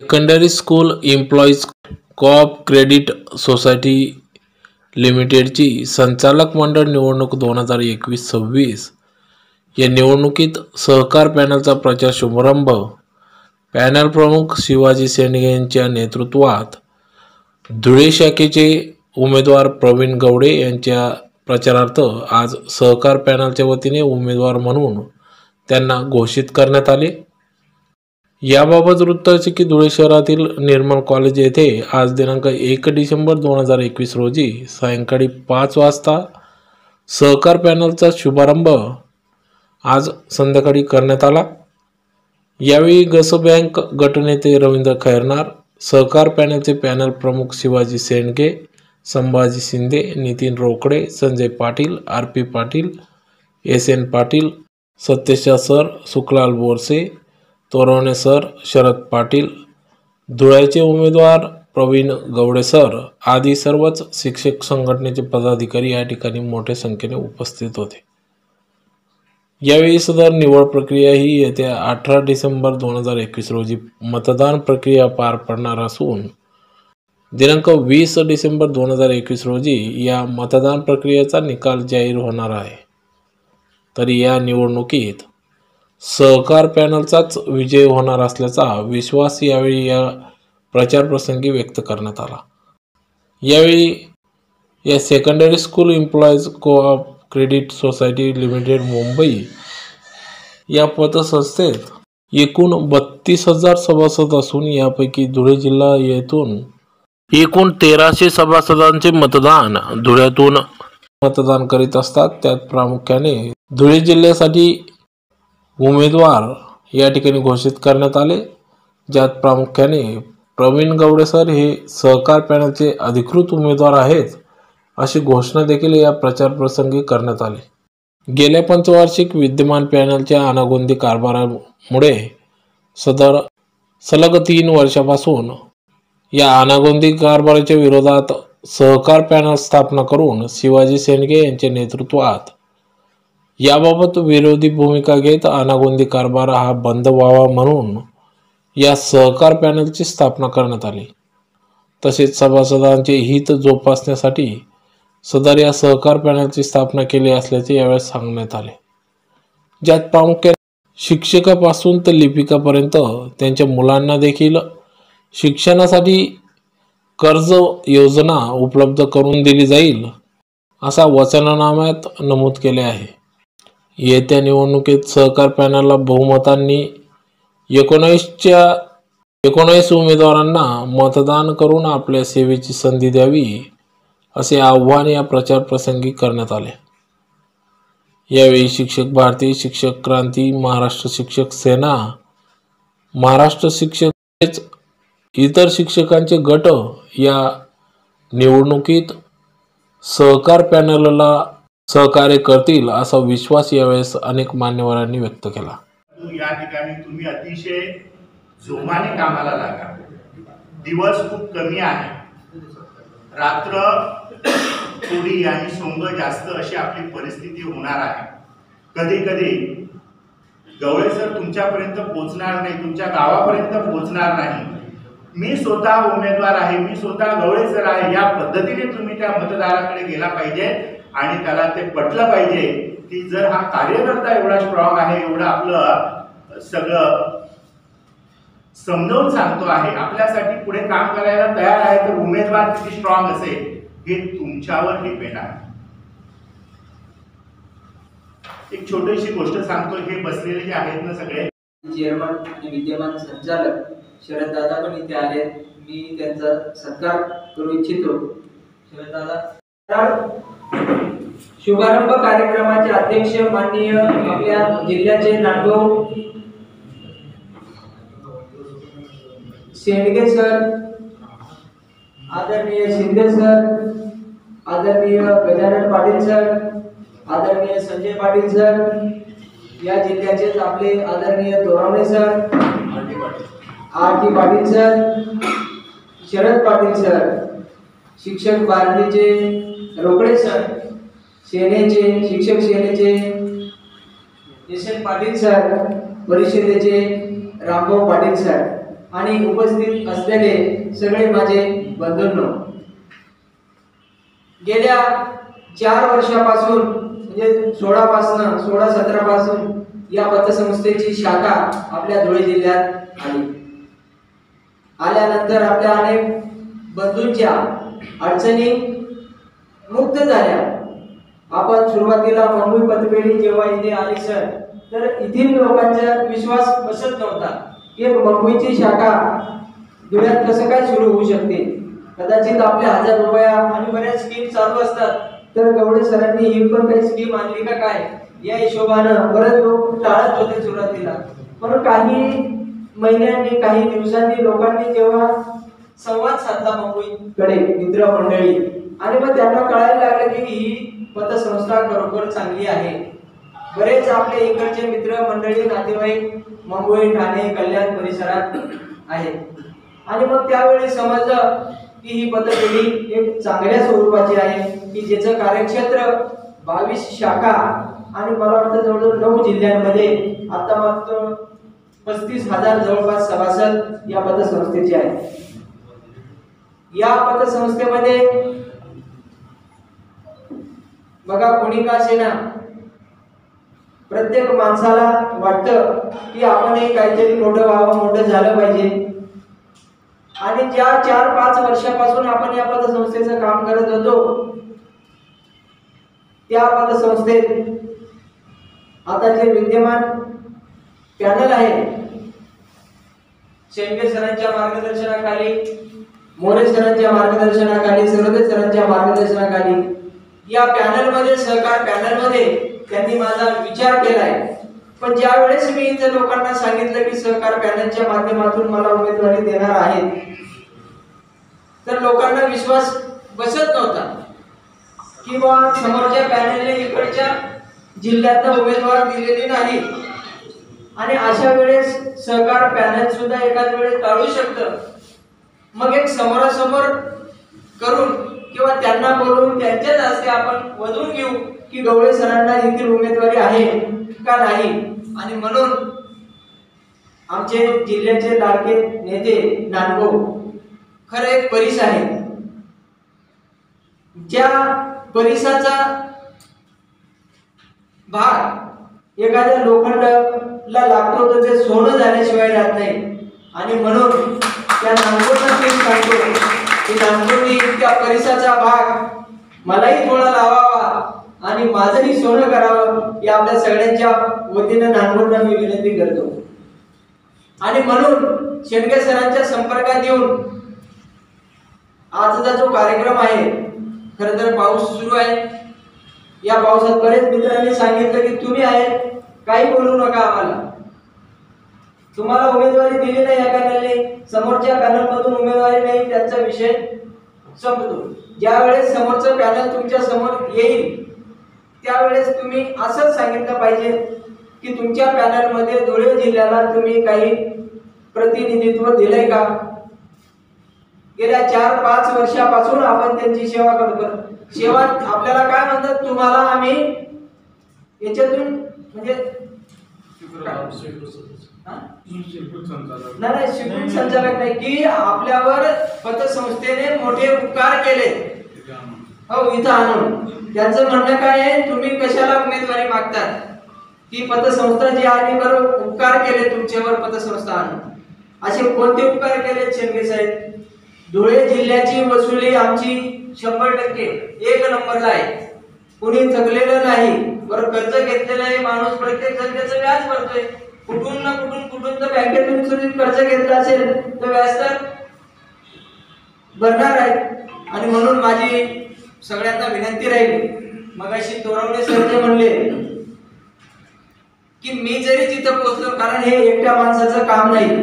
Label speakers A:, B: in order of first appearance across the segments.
A: Secondary school employees co-op credit society लिमिटेडची संचालक मंडळ निवडणूक 2021-26 या निवडणुकीत सहकार पॅनलचा प्रचार शुभारंभ पॅनल प्रमुख शिवाजी शेंडगे यांच्या नेतृत्वात धुळे शाखेचे उमेदवार प्रवीण गवडे यांच्या प्रचारार्थ आज सहकार पॅनलच्या वतीने उमेदवार म्हणून त्यांना घोषित करण्यात आले। याबाबत वृत्त असे की धुळे शहरातील निर्मल कॉलेज येथे आज दिनांक 1 डिसेंबर 2021 रोजी सायंकाळी 5 वाजता सहकार पॅनलचा शुभारंभ आज संध्याकाळी करण्यात आला। यावेळी गस बँक गटनेते रवींद्र खैरनार, सहकार पॅनलचे पॅनल प्रमुख Shivaji Shendge, Sambhaji Shinde, Nitin Rokade, Sanjay Patil, RP Patil, SN Patil, Satyasha sir, Sukhlal Borse, Torvane sir, Sharad Patil, धुळ्याचे उमेदवार प्रवीण गवडे सर आदी सर्वच शिक्षक संघटनेचे पदाधिकारी या ठिकाणी मोठ्या संख्येने उपस्थित होते। यावेळी सदर निवड प्रक्रिया ही येत्या 18 डिसेंबर 2021 रोजी मतदान प्रक्रिया पार पडणार असून दिनांक 20 डिसेंबर 2021 रोजी या मतदान प्रक्रियेचा निकाल जाहीर होणार आहे। तरी या निवडणुकीत सहकार पॅनलचाच विजय होणार असल्याचा विश्वास यावेळी या प्रचार प्रसंगी व्यक्त करण्यात आला। यावेळी या secondary school employees co-op credit society limited Mumbai या पतसंस्थेत एकूण 32,000 सभासद असून यापैकी धुळे जिल्हा येथून एकूण 1300 सभासदांचे मतदान धुळ्यातून मतदान करीत असतात। त्यात प्रामुख्याने धुळे जिल्ह्यासाठी उमेदवार या ठिकाणी घोषित करण्यात आले, ज्यात प्रामुख्याने प्रवीण गवडे सर हे सहकार पॅनलचे अधिकृत उमेदवार आहेत अशी घोषणा देखील या प्रचार प्रसंगी करण्यात आली। गेल्या पंचवार्षिक विद्यमान पॅनलच्या अनागोंदी कारभारामुळे सलग 3 वर्षापासून या अनागोंदी कारभाराच्या विरोधात सहकार पॅनल स्थापना करून शिवाजी शेंडगे यांच्या नेतृत्वात याबाबत विरोधी भूमिका घेत अनागोंदी कारभार हा बंद व्हावा म्हणून या सहकार पॅनलची स्थापना करण्यात आली। तसेच सभासदांचे हित जोपासण्यासाठी सदर या सहकार पॅनलची स्थापना केली असल्याचे यावेळी सांगण्यात आले, ज्यात प्रामुख्याने शिक्षकापासून तर लिपिकापर्यंत त्यांच्या मुलांना देखील शिक्षणासाठी कर्ज योजना उपलब्ध करून दिली जाईल असा वचननाम्यात नमूद केले आहे। येत्या निवडणुकीत सहकार पॅनलला बहुमतांनी 19 उमेदवारांना मतदान करून आपल्या सेवेची संधी द्यावी असे आवाहन या प्रचार प्रसंगी करण्यात आले। यावेळी शिक्षक भारती, शिक्षक क्रांती, महाराष्ट्र शिक्षक सेना, महाराष्ट्र शिक्षक इतर शिक्षकांचे गट या निवडणुकीत सहकार पॅनलला सहकार्य करतील असा विश्वास यावेळेस अनेक मान्यवरांनी व्यक्त केला।
B: या ठिकाणी तुम्ही अतिशय जोमाने कामाला लागा। दिवस खूप कमी आहे, रात्र थोडी आणि सोंग जास्त अशी आपली परिस्थिती होणार आहे। कधी कधी गवळे सर तुमच्यापर्यंत पोहोचणार नाही, तुमच्या गावापर्यंत पोहोचणार नाही। मी स्वतः उमेदवार आहे, मी स्वतः गवळे सर आहे, या पद्धतीने तुम्ही त्या मतदाराकडे गेला पाहिजे आणि त्याला ते पटलं पाहिजे की जर हा कार्यकर्ता एवढा स्ट्रॉंग आहे, एवढा आपलं सगळं समजावून सांगतो आहे, आपल्यासाठी पुढे काम करायला तयार आहे, तर उमेदवार किती स्ट्रॉंग असेल हे तुमच्यावर डिपेंड आहे। एक छोटीशी गोष्ट सांगतो, हे बसलेले जे आहेत ना सगळे
C: चेअरमन आणि विद्यमान संचालक शरद दादा पण इथे आले, मी त्यांचा सत्कार करू इच्छितो। शरद दादा, शुभारंभ कार्यक्रमाचे अध्यक्ष माननीय आपल्या जिल्ह्याचे नांदगाव शेंडगे सर, आदरणीय शिंदे सर, आदरणीय गजानन पाटील सर, आदरणीय संजय पाटील सर, या जिल्ह्याचे आपले आदरणीय Torvane sir, RT Patil sir, Sharad Patil sir, शिक्षक भारतीचे रोकडे सर, सेनेचे शिक्षक सेनेचे SN पाटील सर, परिषदेचे रामभाऊ पाटील सर, आणि उपस्थित असलेले सगळे माझे बंधूंनो, गेल्या 4 वर्षापासून म्हणजे 16-17 पासून या पतसंस्थेची शाखा आपल्या धुळे जिल्ह्यात आल्यानंतर आपल्या अनेक बंधूंच्या अडचणी मुक्त झाल्या. आपण सुरुवातीला मंगळूर पतपेढी जेव्हा इथे आली सर, तर येथील लोकांचा विश्वास बसत नव्हता की मंगळूरची शाखा धुळ्यात कसं काय सुरू होऊ शकते. कदाचित आपल्या 1000 रुपया आणि बऱ्याच स्कीम चालू असतात, तर गवळे सरांनी ही पण काही स्कीम आणली का काय या हिशोबानं बरेच लोक टाळत होते सुरुवातीला. पण काही महिन्यांनी काही दिवसांनी लोकांनी जेव्हा संवाद साधला मंगळूरकडे मित्रमंडळी, आणि मग त्यांना कळायला लागलं की ही पतसंस्था खरोखर चांगली आहे. बरेच आपले इकडचे मित्रमंडळी नातेवाईक मंगळूर, ठाणे, कल्याण परिसरात आहेत. आणि मग त्यावेळी समजलं की ही पतपेढी एक चांगल्या स्वरूपाची आहे की ज्याचं कार्यक्षेत्र 22 शाखा आणि मला वाटतं जवळजवळ 9 जिल्ह्यांमध्ये आता मात्र 35,000 जवळपास सभासद या पतसंस्थेचे आहेत. या पतसंस्थेमध्ये बघा कोणी का असेना, प्रत्येक माणसाला वाटतं की आपणही काहीतरी मोठं व्हावं, मोठं झालं पाहिजे. आणि ज्या 4-5 वर्षापासून आपण या पतसंस्थेचं काम करत होतो, त्या पतसंस्थेत आता जे विद्यमान पॅनल आहे, शेंडगे सरांच्या मार्गदर्शनाखाली, मोरे सरांच्या मार्गदर्शनाखाली, सरदे सरांच्या मार्गदर्शनाखाली या पॅनलमध्ये, सहकार पॅनलमध्ये त्यांनी माझा विचार केलाय. पण ज्या वेळेस मी इथे लोकांना सांगितलं की सहकार पॅनलच्या माध्यमातून मला उमेदवारी देणार आहे, तर लोकांना विश्वास बसत नव्हता की बा समोरच्या पॅनलने इकडच्या जिल्ह्यातला उमेदवार दिलेली नाही. आणि अशा वेळेस सहकार पॅनल सुद्धा एखाद वेळेस टाळू शकतं. मग एक समोरासमोर करून किंवा त्यांना बोलवून त्यांच्याच हस्ते आपण वधून घेऊ की गवळे सरांना येथील उमेदवारी आहे का नाही. आणि म्हणून आमचे जिल्ह्याचे लाडके नेते नानभाऊ, खरं एक परिस आहे, ज्या परिसाचा भाग एखाद्या लोखंडाला लागतो तर ते सोनं झाल्याशिवाय राहत नाही. आणि म्हणून त्या नानभाऊंना मी सांगतो की नानभाऊंनी त्या परिसाचा भाग मलाही थोडा लावावा आणि माझंही सोनं करावं, या आपल्या सगळ्यांच्या वतीनं नानभाऊंना मी विनंती करतो. आणि म्हणून शेंडगे सरांच्या संपर्कात येऊन आजचा जो कार्यक्रम आहे, खरं तर पाऊस सुरू आहे, या पावसात बरेच मित्रांनी सांगितलं की तुम्ही आहे काही बोलू नका, आम्हाला तुम्हाला उमेदवारी दिली नाही, या पॅनलने समोरच्या पॅनल मधून उमेदवारी नाही, त्यांचा विषय संपतो. ज्या वेळेस समोरचं पॅनल तुमच्या समोर येईल त्यावेळेस तुम्ही असंच सांगितलं पाहिजे की तुमच्या पॅनल मध्ये धुळे जिल्ह्याला तुम्ही काही प्रतिनिधित्व दिलंय का. गेल्या 4-5 वर्षापासून आपण त्यांची सेवा करतो. सेवा आपल्याला काय म्हणतात, तुम्हाला आम्ही याच्यातून म्हणजे नाही शिकून संचालक नाही की आपल्यावर पतसंस्थेने मोठे उपकार केले, हो इथं आणून. त्यांचं म्हणणं काय आहे, तुम्ही कशाला उमेदवारी मागतात, की पतसंस्था जी आहे बरोबर उपकार केले तुमच्यावर पतसंस्था आणून. असे कोणते उपकार केले शेंडगे साहेब? धुळे जिल्ह्याची वसुली आमची 100% 1 नंबरला आहे. कुणी थकलेलं नाही. बरं कर्ज घेतलेलं आहे माणूस, प्रत्येक जण त्याचं व्याज भरतोय. कुठून ना कुठून तर बँकेतून कर्ज घेतलं असेल तर व्याज तर भरणार आहे. आणि म्हणून माझी सगळ्यांना विनंती राहील, मगाशी तोरवणे सर जे म्हणले की मी जरी तिथं पोहोचलो, कारण हे एकट्या माणसाचं काम नाही,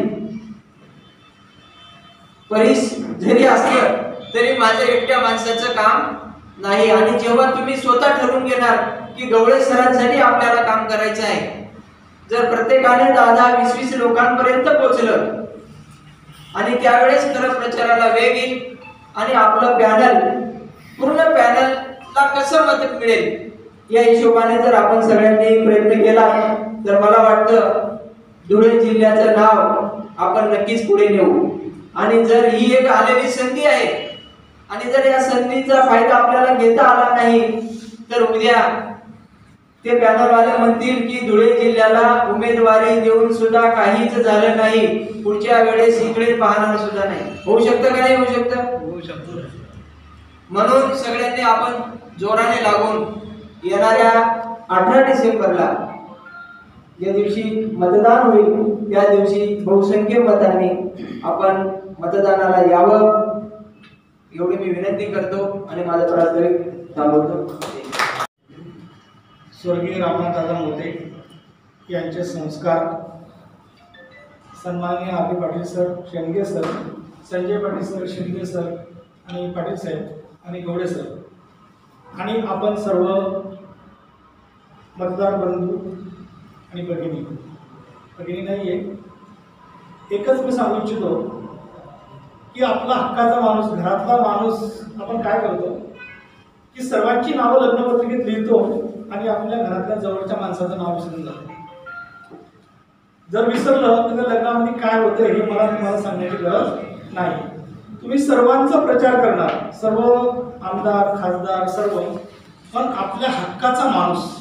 C: परिस जरी असलं तरी माझं एकट्या माणसाचं काम नाही. आणि जेव्हा तुम्ही स्वतः ठरवून घेणार की गवळे सरांसाठी आपल्याला काम करायचं आहे, जर प्रत्येकाने 10-20 लोकांपर्यंत पोहोचलं आणि त्यावेळेस खरं प्रचाराला वेग येईल आणि आपलं पॅनल पूर्ण पॅनलला कसं मदत मिळेल या हिशोबाने जर आपण सगळ्यांनी प्रयत्न केला तर मला वाटतं धुळे जिल्ह्याचं नाव आपण नक्कीच पुढे नेऊ. आणि जर ही एक आलेली संधी आहे आणि जर या संधीचा फायदा आपल्याला घेता आला नाही तर उद्या ते पॅनलवाले म्हणतील की धुळे जिल्ह्याला उमेदवारी देऊन सुद्धा काहीच झालं नाही, पुढच्या वेळेस इकडे पाहणार सुद्धा नाही. होऊ शकतं का नाही होऊ शकतं? होऊ शकतं. म्हणून सगळ्यांनी आपण जोराने लागून येणाऱ्या 18 डिसेंबरला ज्या दिवशी मतदान होईल त्या दिवशी बहुसंख्य मतांनी आपण मतदानाला यावं एवढी मी विनंती करतो आणि माझा प्रास्ताविक थांबवतो.
D: स्वर्गीय रामनाथदादा मोते यांचे संस्कार सन्माननीय R B Patil sir, Shendge sir, Sanjay Patil sir, Shendge sir आणि पाटील साहेब आणि गवडे सर आणि आपण सर्व मतदार बंधू आणि भगिनी नाही आहे. एकच मी सांगू इच्छितो की आपला हक्काचा माणूस, घरातला माणूस आपण काय करतो की सर्वांची नावं लग्नपत्रिकेत लिहितो आणि आपल्या घरातल्या जवळच्या माणसाचं नाव विसरून जातो. जर विसरलं तर लग्नामध्ये काय होतं हे मला तुम्हाला सांगण्याची गरज नाही. तुम्ही सर्वांचा प्रचार करणार, सर्व आमदार खासदार सर्व, पण आपल्या हक्काचा माणूस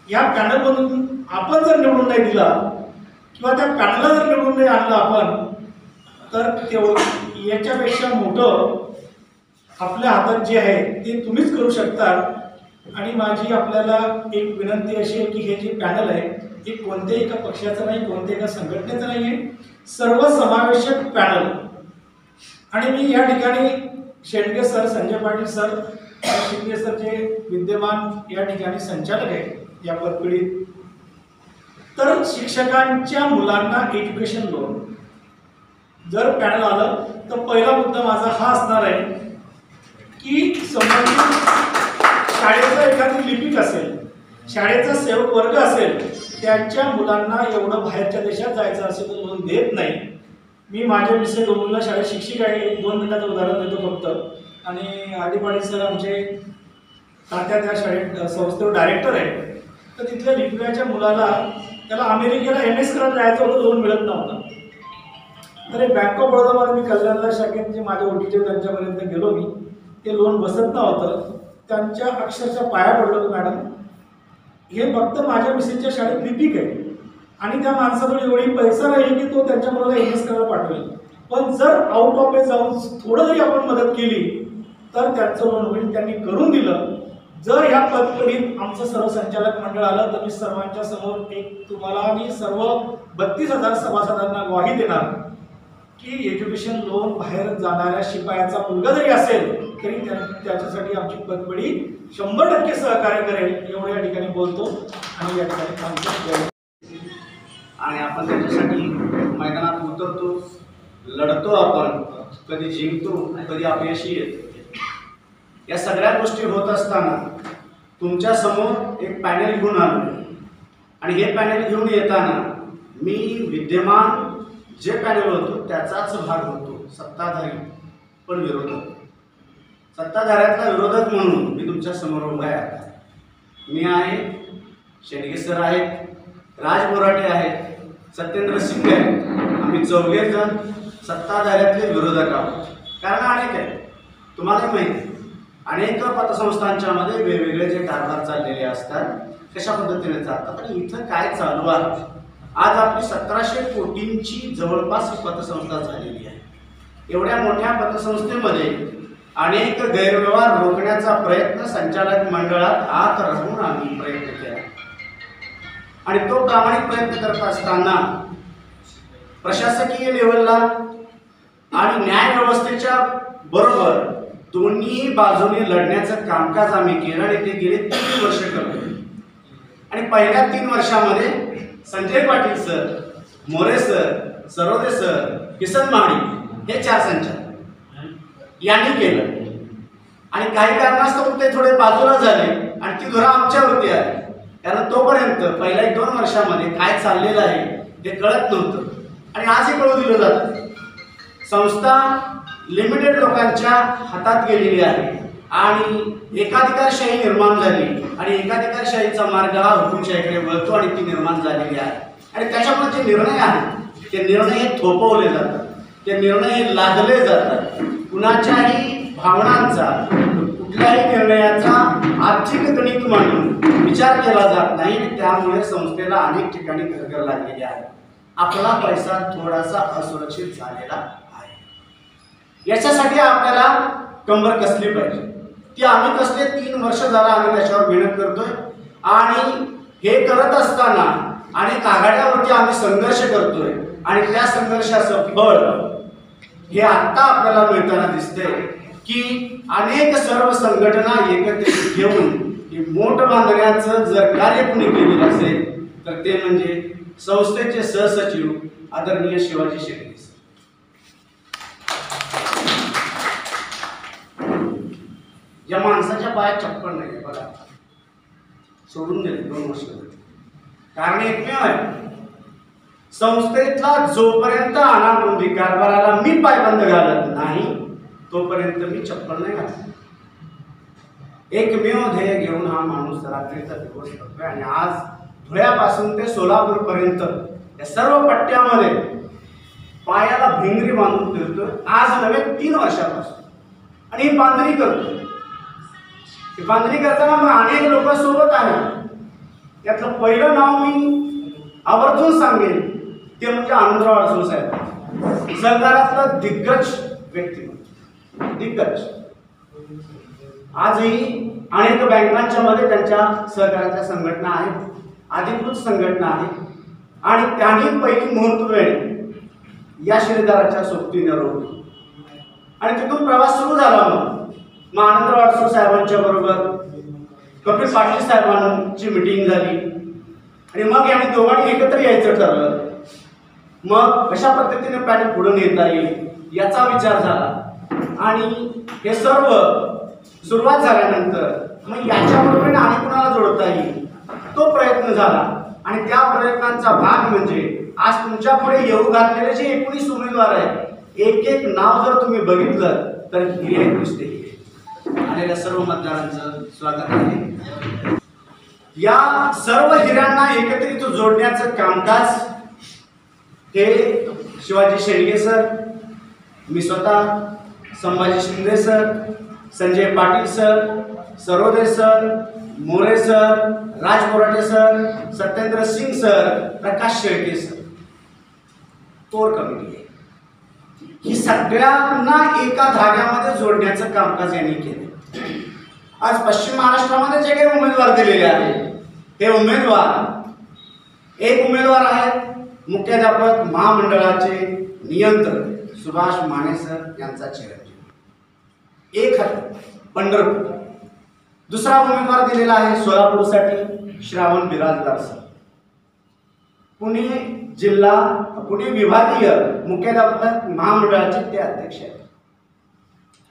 D: या पॅनलमधून आपण जर निवडून नाही दिला किंवा त्या पॅनलला जर निवडून नाही आणलं आपण तर तेवढं याच्यापेक्षा मोठं आपल्या हातात जे आहे ते तुम्हीच करू शकता. आणि माझी आपल्याला एक विनंती अशी आहे की हे जे पॅनल आहे हे कोणत्याही एका पक्षाचं नाही, कोणत्याही एका संघटनेचं नाही आहे, सर्व समावेशक पॅनल. आणि मी या ठिकाणी Shendge sir, Sanjay Patil sir, Shinde sir जे विद्यमान या ठिकाणी संचालक आहेत या पदपीढीत, तर शिक्षकांच्या मुलांना एज्युकेशन लोन जर पॅनल आलं तर पहिला मुद्दा माझा हा असणार आहे की संबंधित शाळेचा एखादी लिपिक असेल, शाळेचा सेवक वर्ग असेल, त्यांच्या मुलांना एवढं बाहेरच्या देशात जायचं असेल तर लोन देत नाही. मी माझ्या मिसेस डोंगरला शाळेत शिक्षक आहे, 1-2 मिनिटाचं उदाहरण देतो फक्त. आणि आडीपाडी सर आमचे तात्या त्या शाळेत संस्थेवर डायरेक्टर आहे. तर तिथल्या लिपिकाच्या मुलाला त्याला अमेरिकेला MS करायला जायचं होतं, लोन मिळत नव्हतं. तर बँक ऑफ बडोदामध्ये मी कल्याणला शाखेत जे माझ्या ओळखीचे त्यांच्यापर्यंत गेलो मी, ते लोन बसत नव्हतं. त्यांच्या अक्षरशः पाया पडलो मॅडम, हे फक्त माझ्या मिसेसच्या शाळेत लिपिक आहे आणि त्या माणसाकडे एवढी पैसा नाही की तो त्यांच्या मुलाला MS करायला पाठवेल. पण जर आउट ऑफ ए जाऊन थोडं जरी आपण मदत केली तर त्यांचं लोन होईल. त्यांनी करून दिलं. जर ह्या पदपीढीत आमचं सर्व संचालक मंडळ आलं तर मी सर्वांच्या समोर एक तुम्हाला आणि सर्व 32,000 सभासदांना ग्वाही देणार की एज्युकेशन लोन बाहेर जाणाऱ्या शिपायाचा मुलगा जरी असेल तरी त्याच्यासाठी आमची पदपीढी 100% सहकार्य करेल एवढं या ठिकाणी बोलतो आणि या ठिकाणी थांबतो.
E: आणि आपण त्याच्यासाठी मैदानात उतरतो, लढतो, आपण कधी जिंकतो, कधी अपयशी येतो. या सगळ्या गोष्टी होत असताना तुमच्या समोर एक पॅनेल घेऊन आलो आणि हे पॅनेल घेऊन येताना मी विद्यमान जे पॅनेल होतो त्याचाच भाग होतो, सत्ताधारी पण विरोधक. सत्ताधाऱ्यातला विरोधक म्हणून मी तुमच्या समोर उभा आहे. मी आहे, शेंडगे सर आहेत, राज बोराटे आहेत, सत्येंद्र सिंग आहेत. आम्ही 4 जण सत्ताधाऱ्यातले विरोधक आहोत. कारण अनेक आहे, तुम्हाला माहिती, अनेक पतसंस्थांच्या मध्ये वेगवेगळे जे कारभार चाललेले असतात, कशा पद्धतीने चालतात. आणि इथं काय चालू आहे, आज आपली 1700 कोटींची जवळपास पतसंस्था झालेली आहे. एवढ्या मोठ्या पतसंस्थेमध्ये अनेक गैरव्यवहार रोखण्याचा प्रयत्न संचालक मंडळात आत राहून आम्ही प्रयत्न केला आणि तो प्रामाणिक प्रयत्न करत असताना प्रशासकीय लेवलला आणि न्याय व्यवस्थेच्या बरोबर दोन्ही बाजूने लढण्याचं कामकाज आम्ही केलं आणि ते गेले 3 वर्ष करतो. आणि पहिल्या 3 वर्षामध्ये Sanjay Patil sir, More sir, Sarode sir, Kisan Mahadik हे 4 संचालक यांनी केलं. आणि काही कारणास्तव ते थोडे बाजूला झाले आणि ती धुरा आमच्यावरती आली. कारण तोपर्यंत पहिल्या 1-2 वर्षामध्ये काय चाललेलं आहे ते कळत नव्हतं आणि आजही कळू दिलं जातं. संस्था लिमिटेड लोकांच्या हातात गेलेली आहे आणि एकाधिकारशाही निर्माण झाली आणि एकाधिकारशाहीचा मार्ग हा हुकुमशाहीकडे वळतो आणि ती निर्माण झालेली आहे. आणि त्याच्यामुळे जे निर्णय आहेत ते निर्णय हे थोपवले जातात, ते निर्णय हे लादले जातात. कुणाच्याही भावनांचा, कुठल्याही निर्णयाचा आर्थिक गणित मांडून विचार केला जात नाही. त्यामुळे संस्थेला अनेक ठिकाणी घरघर लागलेली आहे. आपला पैसा थोडासा असुरक्षित झालेला आहे. याच्यासाठी आपल्याला कंबर कसली पाहिजे. ती आम्ही कसले 3 वर्ष झाला आम्ही त्याच्यावर मेहनत करतोय. आणि हे करत असताना अनेक आघाड्यावरती आम्ही संघर्ष करतोय. आणि त्या संघर्षाचं फळ हे आता आपल्याला मिळताना दिसतंय की अनेक सर्व संघटना एकत्रित घेऊन मोठ बांधण्याचं जर कार्य कोणी केलेलं असेल तर ते म्हणजे संस्थेचे सहसचिव आदरणीय शिवाजी शेळके. या माणसाच्या पायात चप्पल नाही बघा, सोडून गेले 2 वर्ष. कारण एकमेव आहे, संस्थेतला जोपर्यंत अनागोंदी कारभाराला मी पायबंद घालत नाही तोपर्यंत मी चप्पल नाही घालत. एकमेव ध्येय घेऊन हा माणूस रात्रीचा दिवस करतोय. आणि आज धुळ्यापासून ते सोलापूर पर्यंत या सर्व पट्ट्यामध्ये पायाला भिंगरी बांधून फिरतोय. आज नव्हे 3 वर्षापासून. आणि ही बांधणी करतोय. ही बांधणी करताना मग अनेक लोक सोबत आहेत. यातलं पहिलं नाव मी आवर्जून सांगेन ते म्हणजे आनंदराव अडसूळ साहेब, सरकारातलं दिग्गज व्यक्तिमत्व. दिग्गज आजही अनेक बँकांच्या मध्ये त्यांच्या सहकाराच्या संघटना आहेत, अधिकृत संघटना आहेत. आणि त्यांनी पहिली मुहूर्त वेळ या शिलेदाराच्या सोबतीने रोवली. आणि तिथून प्रवास सुरू झाला. मग आनंदराव अडसूळ साहेबांच्या बरोबर कपिल पाटील साहेबांची मिटिंग झाली. आणि मग यांनी दोघांनी एकत्र यायचं ठरलं. मग कशा पद्धतीने पॅनल पुढे नेता येईल याचा विचार झाला. आणि हे सर्व सुरुवात झाल्यानंतर मग याच्याबरोबर आणि कुणाला जोडता येईल तो प्रयत्न झाला. आणि त्या प्रयत्नांचा भाग म्हणजे आज तुमच्या पुढे येऊ घातलेले जे 19 उमेदवार आहेत, एक एक नाव जर तुम्ही बघितलं तर हिरे दिसते. आलेल्या सर्व मतदारांचं स्वागत आहे. या सर्व हिऱ्यांना एकत्रित जोडण्याचं कामकाज हे शिवाजी शेळके सर, मी स्वतः, Sambhaji Shinde sir, Sanjay Patil sir, Sarode sir, More sir, Raj Borate sir, Satyendra Singh sir, Prakash Shelke sir, core committee आहे. ही सगळ्यांना एका धाग्यामध्ये जोडण्याचं कामकाज यांनी केलं. आज पश्चिम महाराष्ट्रामध्ये जे काही उमेदवार दिलेले आहेत हे उमेदवार, एक उमेदवार आहेत मुख्याध्यापक महामंडळाचे नियंत्रक सुभाष माने सर यांचा चिरंजीव, एक पंढरपूर. दुसरा उमेदवार दिलेला आहे सोलापूरसाठी श्रावण बिराजदार सर, पुणे जिल्हा, पुणे विभागीय मुख्याध्यापक महामंडळाचे ते अध्यक्ष आहेत.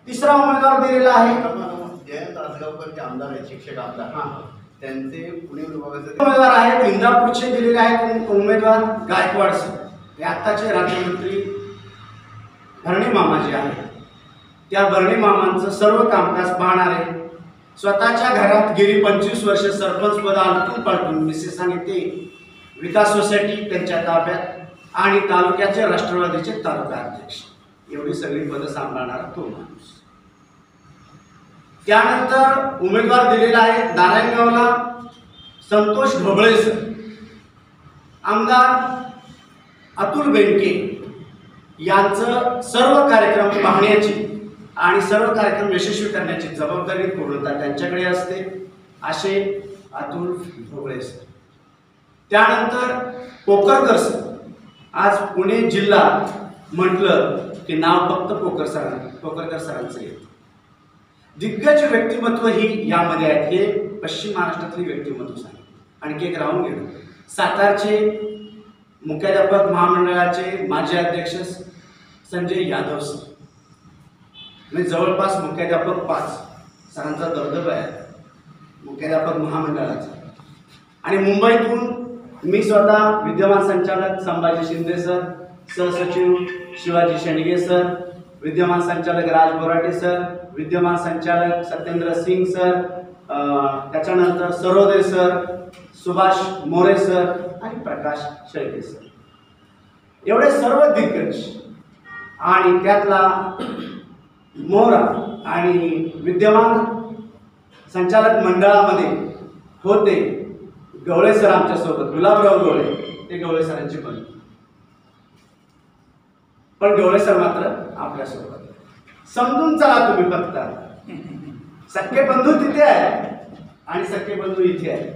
E: तिसरा उमेदवार दिलेला आहे
F: जयंत आसगावकर, ते आमदार आहेत, शिक्षक आमदार, त्यांचे पुणे विभागाचे
E: उमेदवार आहेत. इंदापूरचे दिलेले आहेत उमेदवार गायकवाड सर, हे आत्ताचे राज्यमंत्री भरणे मामा जे आहेत त्या भरणे मामांचं सर्व कामकाज पाहणारे, स्वतःच्या घरात गेली 25 वर्ष सरपंच पद आलटून पालटून मिसेस आणि ते विकास सोसायटी त्यांच्या ताब्यात आणि तालुक्याचे राष्ट्रवादीचे तालुका अध्यक्ष, एवढी सगळी पदं सांभाळणारा तो माणूस. त्यानंतर उमेदवार दिलेला आहे नारायणगावला संतोष ढोबळे सर, आमदार अतुल बेनके यांचं सर्व कार्यक्रम पाहण्याची आणि सर्व कार्यक्रम यशस्वी करण्याची जबाबदारी पूर्णतः त्यांच्याकडे असते, असे अतुल ढोबळे सर. त्यानंतर पोकरकर सर, आज पुणे जिल्हा म्हटलं की नाव फक्त पोकरकर सरांचं येतं. दिग्गज व्यक्तिमत्व ही यामध्ये आहेत. हे पश्चिम महाराष्ट्रातली व्यक्तिमत्व सांगितलं. आणखी एक राहून गेलं, सातारचे मुख्याध्यापक महामंडळाचे माजी अध्यक्ष संजय यादव सर, म्हणजे जवळपास मुख्याध्यापक 5 सरांचा दबदबा आहे मुख्याध्यापक महामंडळाचा. आणि मुंबईतून मी स्वतः विद्यमान संचालक संभाजी शिंदे सर, सहसचिव शिवाजी शेंडगे सर, विद्यमान संचालक राज बोराटे सर, विद्यमान संचालक सत्येंद्र सिंग सर, त्याच्यानंतर सरोदे सर, सुभाष मोरे सर आणि प्रकाश शेळके सर. एवढे सर्व दिग्गज आणि त्यातला मोहरा आणि विद्यमान संचालक मंडळामध्ये होते गवळे सर आमच्यासोबत, गुलाबराव गवळे, ते गवळे सरांची पण गवळे सर मात्र आपल्यासोबत। समजून चला तुम्ही फक्त, सख्खे बंधू तिथे आहे आणि सख्खे बंधू इथे आहे,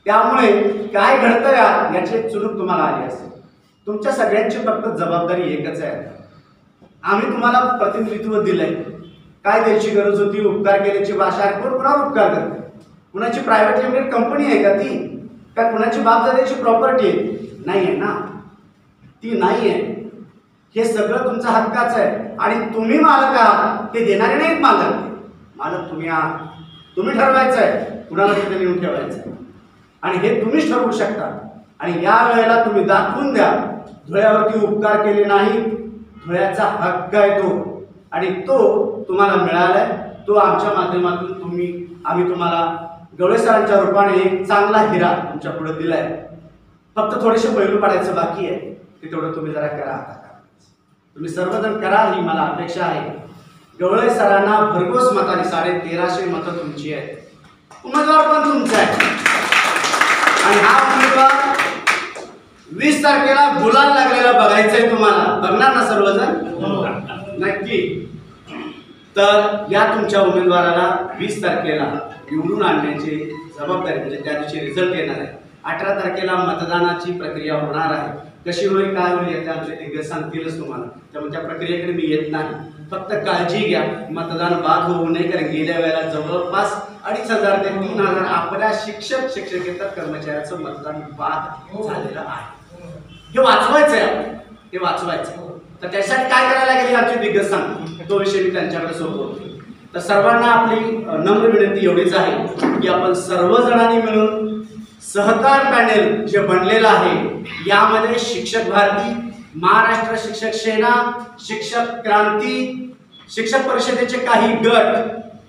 E: त्यामुळे काय घडतं याची चुणूक तुम्हाला आली असेल। तुमच्या सगळ्यांची फक्त जबाबदारी एकच आहे, आम्ही तुम्हाला प्रतिनिधित्व दिलंय, काय द्यायची गरज होती, उपकार केल्याची भाषा, कोण कुणावर उपकार करते, कुणाची प्रायव्हेट लिमिटेड कंपनी आहे का ती, का कुणाची बापदाद्याची प्रॉपर्टी आहे, नाही आहे ना, ती नाही आहे। हे सगळं तुमचा हक्काचं आहे आणि तुम्ही मालक आहात, ते देणारे नाहीत मालक, मालक तुम्ही आहात, तुम्ही ठरवायचं आहे कुणाला तिथे नेऊन ठेवायचं आहे आणि हे तुम्हीच ठरवू शकता। आणि या वेळेला तुम्ही दाखवून द्या धुळ्यावरती उपकार केले नाही, धुळ्याचा हक्क आहे तो आणि तो तुम्हाला मिळालाय, तो आमच्या माध्यमातून आम्ही तुम्हाला गवळे सरांच्या रूपाने एक चांगला हिरा तुमच्या पुढे दिलाय। फक्त थोडेसे पैलू पाडायचं बाकी आहे, ते तेवढं तुम्ही जरा करा, तुम्ही सर्वजण करा ही मला अपेक्षा आहे। गवळे सरांना भरघोस मताने 1350 मतं तुमची आहेत, उमेदवार पण तुमचा आहे आणि हा उमेदवार 20 तारखेला गुलाल लागलेला बघायचंय तुम्हाला, बघणार ना सर्वजण? नक्की। तर या तुमच्या उमेदवाराला 20 तारखेला निवडून आणण्याची जबाबदारी, म्हणजे त्या दिवशी रिझल्ट येणार आहे, 18 तारखेला मतदानाची प्रक्रिया होणार आहे, कशी होईल काय होईल याचे आमचे दिग्गज सांगतीलच तुम्हाला, त्यामुळे त्या प्रक्रियेकडे मी येत नाही, फक्त काळजी घ्या मतदान बाद होऊ नये, कारण गेल्या वेळेला जवळपास 2500 ते 3000 आपल्या शिक्षकेतर कर्मचाऱ्याचं मतदान बाद झालेलं आहे, हे वाचवायचं आहे, हे वाचवायचं। तर त्यासाठी काय करायला गेले आमचे दिग्गज सांग, तो विषय मी त्यांच्याकडे सोपवतो। तर सर्वांना आपली नम्र विनंती एवढीच आहे की आपण सर्वजणांनी मिळून सहकार पॅनेल जे बनलेलं आहे यामध्ये शिक्षक भारती, महाराष्ट्र शिक्षक सेना, शिक्षक क्रांती, शिक्षक परिषदेचे काही गट,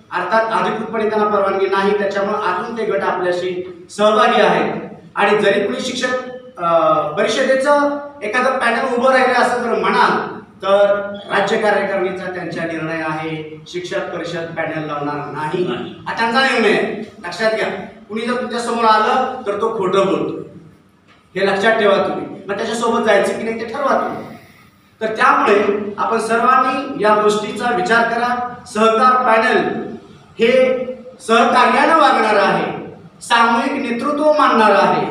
E: अर्थात अधिकृतपणे त्यांना परवानगी नाही त्याच्यामुळे आतून ते गट आपल्याशी सहभागी आहेत आणि जरी कुणी शिक्षक परिषदेचं एखादं पॅनल उभं राहिलं असं जर म्हणाल तर राज्य कार्यकारिणीचा त्यांचा निर्णय आहे, शिक्षक परिषद पॅनल लावणार नाही, हा त्यांचा निर्णय आहे, लक्षात घ्या। कुणी जर तुमच्या समोर आलं तर तो खोटं बोलतो, हे लक्षात ठेवा तुम्ही, मग त्याच्यासोबत जायचं की नाही ते ठरवा तुम्ही। तर त्यामुळे आपण सर्वांनी या गोष्टीचा विचार करा, सहकार पॅनल हे सहकार्यानं वागणार आहे, सामूहिक नेतृत्व मानणार आहे,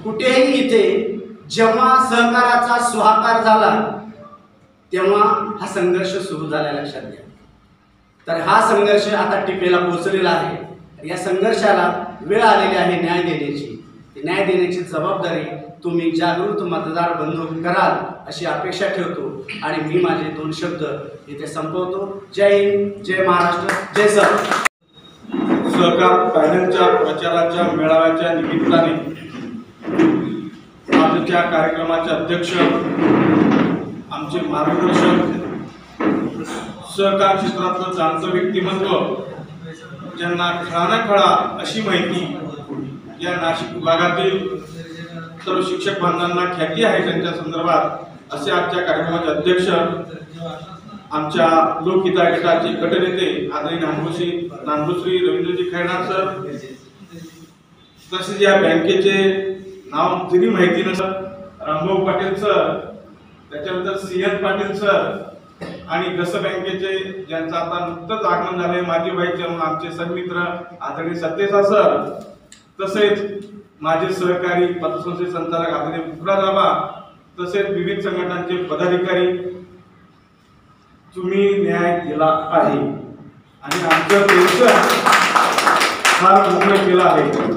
E: कुठेही इथे जेव्हा सहकाराचा सुहाकार झाला तेव्हा हा संघर्ष सुरू झाला, लक्षात घ्या। तर हा संघर्ष आता टिपेला पोहोचलेला आहे, या संघर्षाला वेळ आलेली आहे न्याय देण्याची, न्याय देण्याची जबाबदारी तुम्ही जागृत मतदार बंधू कराल अशी अपेक्षा ठेवतो आणि मी माझे 2 शब्द इथे संपवतो। जय हिंद, जय महाराष्ट्र, जय सर।
G: सहकार पॅनलच्या प्रचाराच्या मेळाव्याच्या निमित्ताने आजच्या कार्यक्रमाचे अध्यक्ष, आमचे मार्गदर्शक, सहकार क्षेत्रातलं जाणतं व्यक्तिमत्व, ज्यांना खळानखळा अशी माहिती या नाशिक विभागातील सर्व शिक्षक बांधवांना ख्याती आहे त्यांच्या संदर्भात, असे आजच्या कार्यक्रमाचे अध्यक्ष, आमच्या लोकहित गटाचे गटनेते आदरणीय नानभूश्री रवींद्रजी खैरनार सर, तसेच या बँकेचे नाव जरी माहिती नसतं रामभाऊ पाटील सर, त्याच्यानंतर सिंह पाटील सर आणि गस बँकेचे ज्यांचं आता नुकतंच आगमन झाले माजी व्हाईस चेअरमन आमचे सन्मित्र आदरणीय सत्तेसा सर, तसेच माझे सहकारी पतसंस्थेचे संचालक आदरणीय मुखराजाबा, तसेच विविध संघटनांचे पदाधिकारी, तुम्ही न्याय दिला आहे आणि आमचं टेन्शन फार मोठं केलं आहे।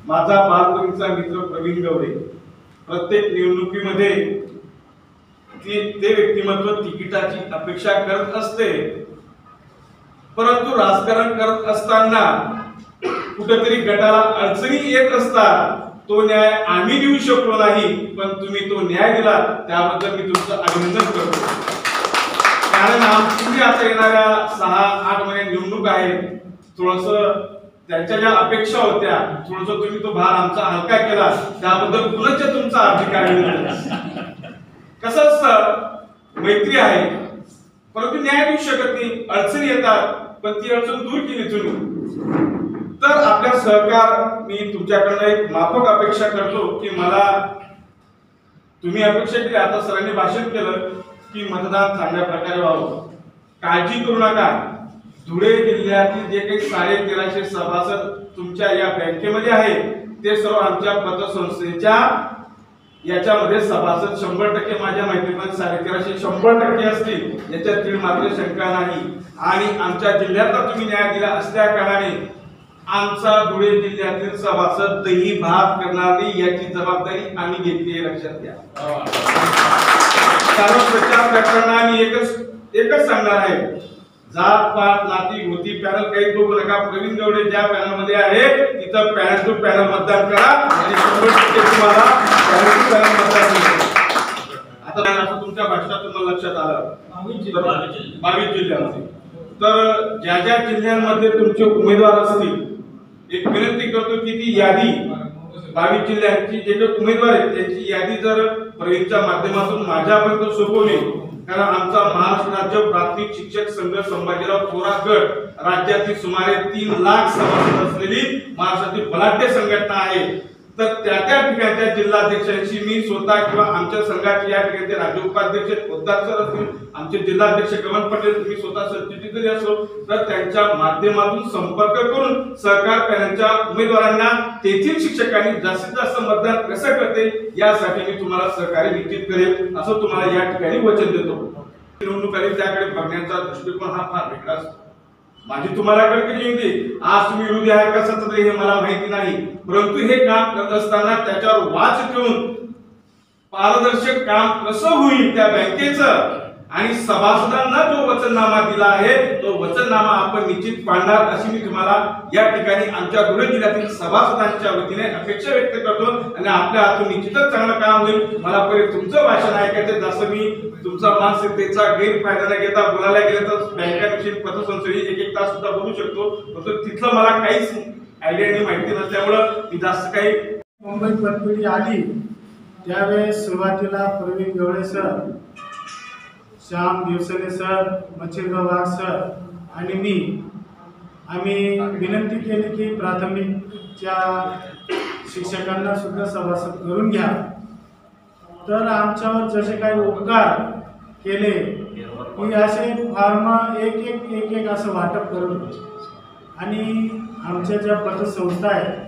G: माझा बालपणीचा मित्र प्रवीण गवळे प्रत्येक निवडणुकीमध्ये ते व्यक्तिमत्व तिकिटाची अपेक्षा करत असते, परंतु राजकारण करत असताना कुठेतरी गटाला अडचणी येत असतात, तो न्याय आम्ही देऊ शकलो नाही, पण तुम्ही तो न्याय दिला त्याबद्दल मी तुमचं अभिनंदन करतो। कारण आमची आता येणाऱ्या 6-8 महिने निवडणूक आहे, थोडंसं त्यांच्या ज्या अपेक्षा होत्या थोडस तुम्ही तो भार आमचा हलका केला, त्याबद्दल पुनश्च तुमचा अधिकार. कसं असतं, मैत्री आहे परंतु न्याय देऊ शकत नाही, अडचणी येतात पण ती अडचण दूर केली तुम्ही. तर आपल्या सहकार मी तुमच्याकडनं एक माफक अपेक्षा करतो की मला तुम्ही अपेक्षा केली, आता सरांनी भाषण केलं की मतदान चांगल्या प्रकारे व्हावं. काळजी करू नका, धुळे जिल्ह्यातील जे काही 1350 सभासद तुमच्या या बँकेमध्ये आहे ते सर्व आमच्या पतसंस्थेच्या याच्यामध्ये सभासद 100% माझ्या माहितीमध्ये 1350 100% असतील, याच्यात तीळ मात्र शंका नाही. आणि आमच्या जिल्ह्यातला तुम्ही न्याय दिला असल्या कारणाने आमचा धुळे जिल्ह्यातील सभासद दही भात करणार नाही याची जबाबदारी आम्ही घेतली, लक्षात घ्या. सर्व प्रचार करताना आम्ही एकच सांगणार आहे, जात पात नाती होती पॅनल काही बघू नका. प्रवीण गवडे ज्या पॅनल मध्ये आहे तिथं पॅनल टू पॅनल मतदान करा आणि 100% तुम्हाला पॅनल टू पॅनल मतदान मिळेल. आता असं तुमच्या भाषणातून मला लक्षात आलं 22 जिल्ह्यामध्ये. तर ज्या ज्या जिल्ह्यांमध्ये तुमचे उमेदवार असतील एक विनंती करतो की ती यादी 22 जिल्ह्यांची जे काही उमेदवार आहेत त्यांची यादी जर प्रवीणच्या माध्यमातून माझ्यापर्यंत सोपवली, कारण आमचा महाराष्ट्र राज्य प्राथमिक शिक्षक संघ संभाजीराव थोरात गट राज्यातील सुमारे 3 लाख सभासद असलेली महाराष्ट्रातील बलाढ्य संघटना आहे. तर त्या ठिकाणच्या जिल्हाध्यक्षांशी मी स्वतः किंवा आमच्या संघाचे या ठिकाणचे राज्य उपाध्यक्ष पोद्दार सर असतील, आमचे जिल्हाध्यक्ष कमल पटेल, तुम्ही स्वतः सरचिटणीस जरी असो तर त्यांच्या माध्यमातून संपर्क करून सहकार पॅनलच्या उमेदवारांना तेथील शिक्षकांनी जास्तीत जास्त मतदान कसं करते यासाठी मी तुम्हाला सहकार्य निश्चित करेल असं तुम्हाला या ठिकाणी वचन देतो. निवडणुकांनी त्याकडे बघण्याचा दृष्टिकोन हा फार वेगळा असतो. माझी तुम्हाला कळकळी होती, आज तुम्ही विरोधी आहे का सत्ताधारी हे मला माहिती नाही, परंतु हे काम करत असताना त्याच्यावर वाच ठेवून पारदर्शक काम कसं होईल त्या बँकेचं आणि सभासदांना जो वचननामा दिला आहे तो वचननामा आपण निश्चित पाळणार अशी मी तुम्हाला या ठिकाणी आमच्या धुळे जिल्ह्यातील सभासदांच्या वतीने अपेक्षा व्यक्त करतो. आणि आपल्या हातून निश्चितच चांगलं काम होईल. मला पहिले तुमचं भाषण ऐकायचं, जसं मी तुमचा मानसिकतेचा गैरफायदा न घेता बोलायला गेलं तर बँकांविषयी पतसंस्थेची 1-1 तास सुद्धा बोलू शकतो, परंतु तिथलं मला काहीच आयडिया आणि माहिती नसल्यामुळं मी जास्त काही.
D: मुंबईत पतपिढी आली त्यावेळेस सुरुवातीला प्रवीण गवळे सर, श्याम दिवसने सर, मच्छिंद्रराव वाघ सर आणि आम्ही विनंती केली की प्राथमिकच्या शिक्षकांना सुद्धा सभासद करून घ्या. तर आमच्यावर जसे काही उपकार केले की असे फॉर्म एक असं वाटप करून आणि आमच्या ज्या पतसंस्था आहेत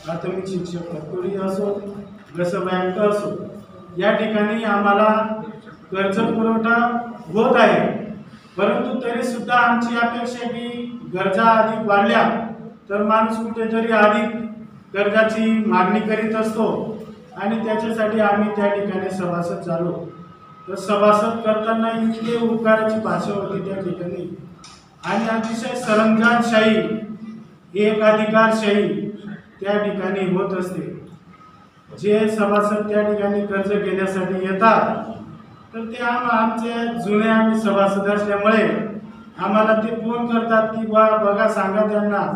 D: प्राथमिक शिक्षक पतपुरी असो गस बँक असो या ठिकाणी आम्हाला कर्ज पुरवठा होत आहे, परंतु तरी सुद्धा आमची अपेक्षा की गरजा अधिक वाढल्या तर माणूस कुठेतरी अधिक कर्जाची मागणी करीत असतो आणि त्याच्यासाठी आम्ही त्या ठिकाणी सभासद झालो. तर सभासद करताना इतके उपकाराची भाषा होती त्या ठिकाणी आणि अतिशय सरंजामशाही एकाधिकारशाही त्या ठिकाणी होत असते. जे सभासद त्या ठिकाणी कर्ज घेण्यासाठी येतात तर ते आमचे जुने आम्ही सभासद असल्यामुळे आम्हाला ते फोन करतात की बघा सांगा त्यांना.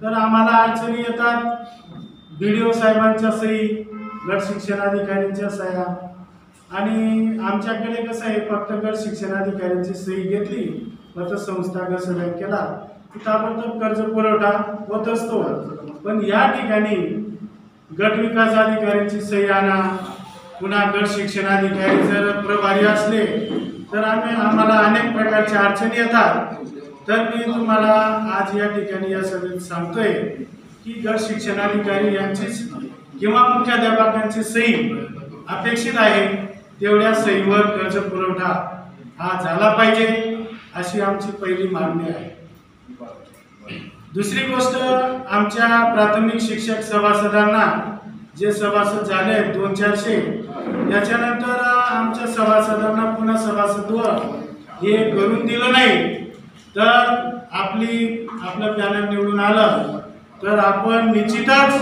D: तर आम्हाला अडचणी येतात, BDO साहेबांच्या सही, गट शिक्षणाधिकाऱ्यांच्या सह्या आणि आमच्याकडे कसं आहे फक्त गट शिक्षणाधिकाऱ्यांची सही घेतली पतसंस्था गस बँकेला की ताबडतोब कर्ज पुरवठा होत असतो. पण या ठिकाणी गट विकास अधिकाऱ्यांची सही आणा, पुन्हा गट शिक्षणाधिकारी जर प्रभारी असले तर आम्हाला अनेक प्रकारच्या अडचणी येतात. तर मी तुम्हाला आज या ठिकाणी या सभेत सांगतोय की गट शिक्षणाधिकारी यांचीच किंवा मुख्याध्यापकांची सही अपेक्षित आहे. तेवढ्या सहीवर कर्ज पुरवठा हा झाला पाहिजे अशी आमची पहिली मागणी आहे. दुसरी गोष्ट, आमच्या प्राथमिक शिक्षक सभासदांना जे सभासद झाले 200-400 याच्यानंतर आमच्या सभासदांना पुन्हा सभासदत्व हे करून दिलं नाही. तर आपलं पॅनल निवडून आलं तर आपण निश्चितच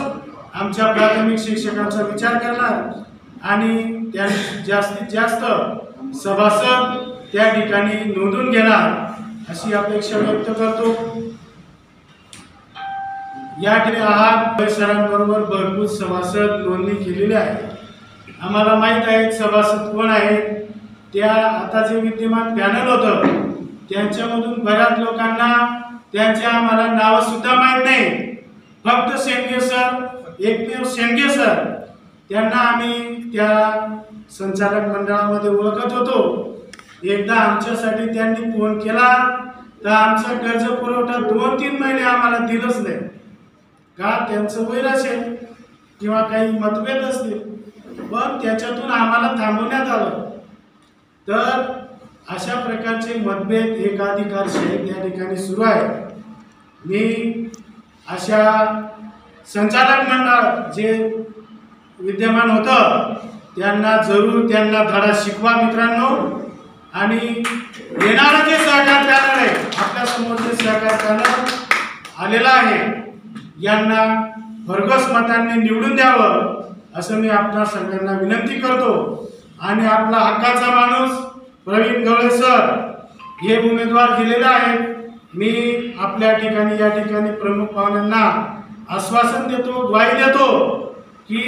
D: आमच्या प्राथमिक शिक्षकांचा विचार करणार आणि त्या जास्तीत जास्त सभासद त्या ठिकाणी नोंदून घेणार अशी अपेक्षा व्यक्त करतो. या ठिकाणी आहात सरांबरोबर भरपूर सभासद नोंदणी केलेली आहे. आम्हाला माहीत आहे सभासद कोण आहेत. त्या आता जे विद्यमान पॅनल होतं त्यांच्यामधून बऱ्याच लोकांना त्यांचे आम्हाला नाव सुद्धा माहीत नाही. फक्त शेंडगे सर, एकमेव शेंडगे सर, त्यांना आम्ही त्या संचालक मंडळामध्ये ओळखत होतो. एकदा आमच्यासाठी त्यांनी फोन केला तर आमचा कर्ज पुरवठा 2-3 महिने आम्हाला दिलंच नाही. का त्यांचं वैर असेल किंवा काही मतभेद असतील, पण त्याच्यातून आम्हाला थांबवण्यात आलं. तर अशा प्रकारचे मतभेद एकाधिकारशाही त्या ठिकाणी सुरू आहे. मी अशा संचालक मंडळ जे विद्यमान होतं त्यांना त्यांना धडा शिकवा मित्रांनो. आणि येणारं जे सहकार पॅनल आहे, आपल्या समोर जे सहकार पॅनल आलेला आहे, यांना भरघोस मतांनी निवडून द्यावं असं मी आपल्या सगळ्यांना विनंती करतो. आणि आपला हक्काचा माणूस प्रवीण गवळे सर हे उमेदवार दिलेले आहेत. मी आपल्या ठिकाणी या ठिकाणी प्रमुख पाहुण्यांना आश्वासन देतो, ग्वाही देतो की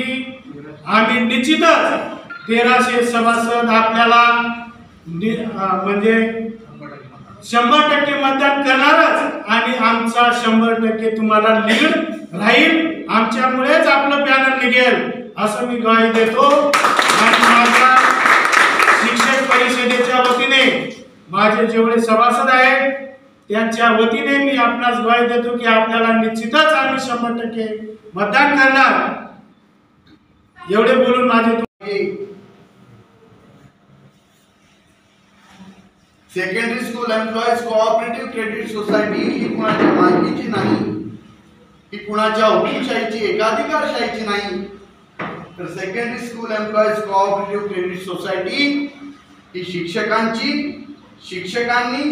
D: आम्ही निश्चितच 1300 सभासद आपल्याला म्हणजे 100% मतदान करणारच. आणि आमचा 100% तुम्हाला लीड राहील. आमच्यामुळेच आपलं पॅनल निघेल असं मी ग्वाही देतो. आणि माझ्या शिक्षक परिषदेच्या वतीने माझे जेवढे सभासद आहेत त्यांच्या वतीने मी आपणास ग्वाही देतो की आपल्याला निश्चितच आम्ही 100% मतदान करणार. एवढे बोलून माझे
F: secondary school employees cooperative credit society ही कुणाच्या मालकीची नाही, ही कुणाच्या हुकुमशाहीची एकाधिकारशाहीची नाही. तर secondary school employees cooperative credit society ही शिक्षकांनी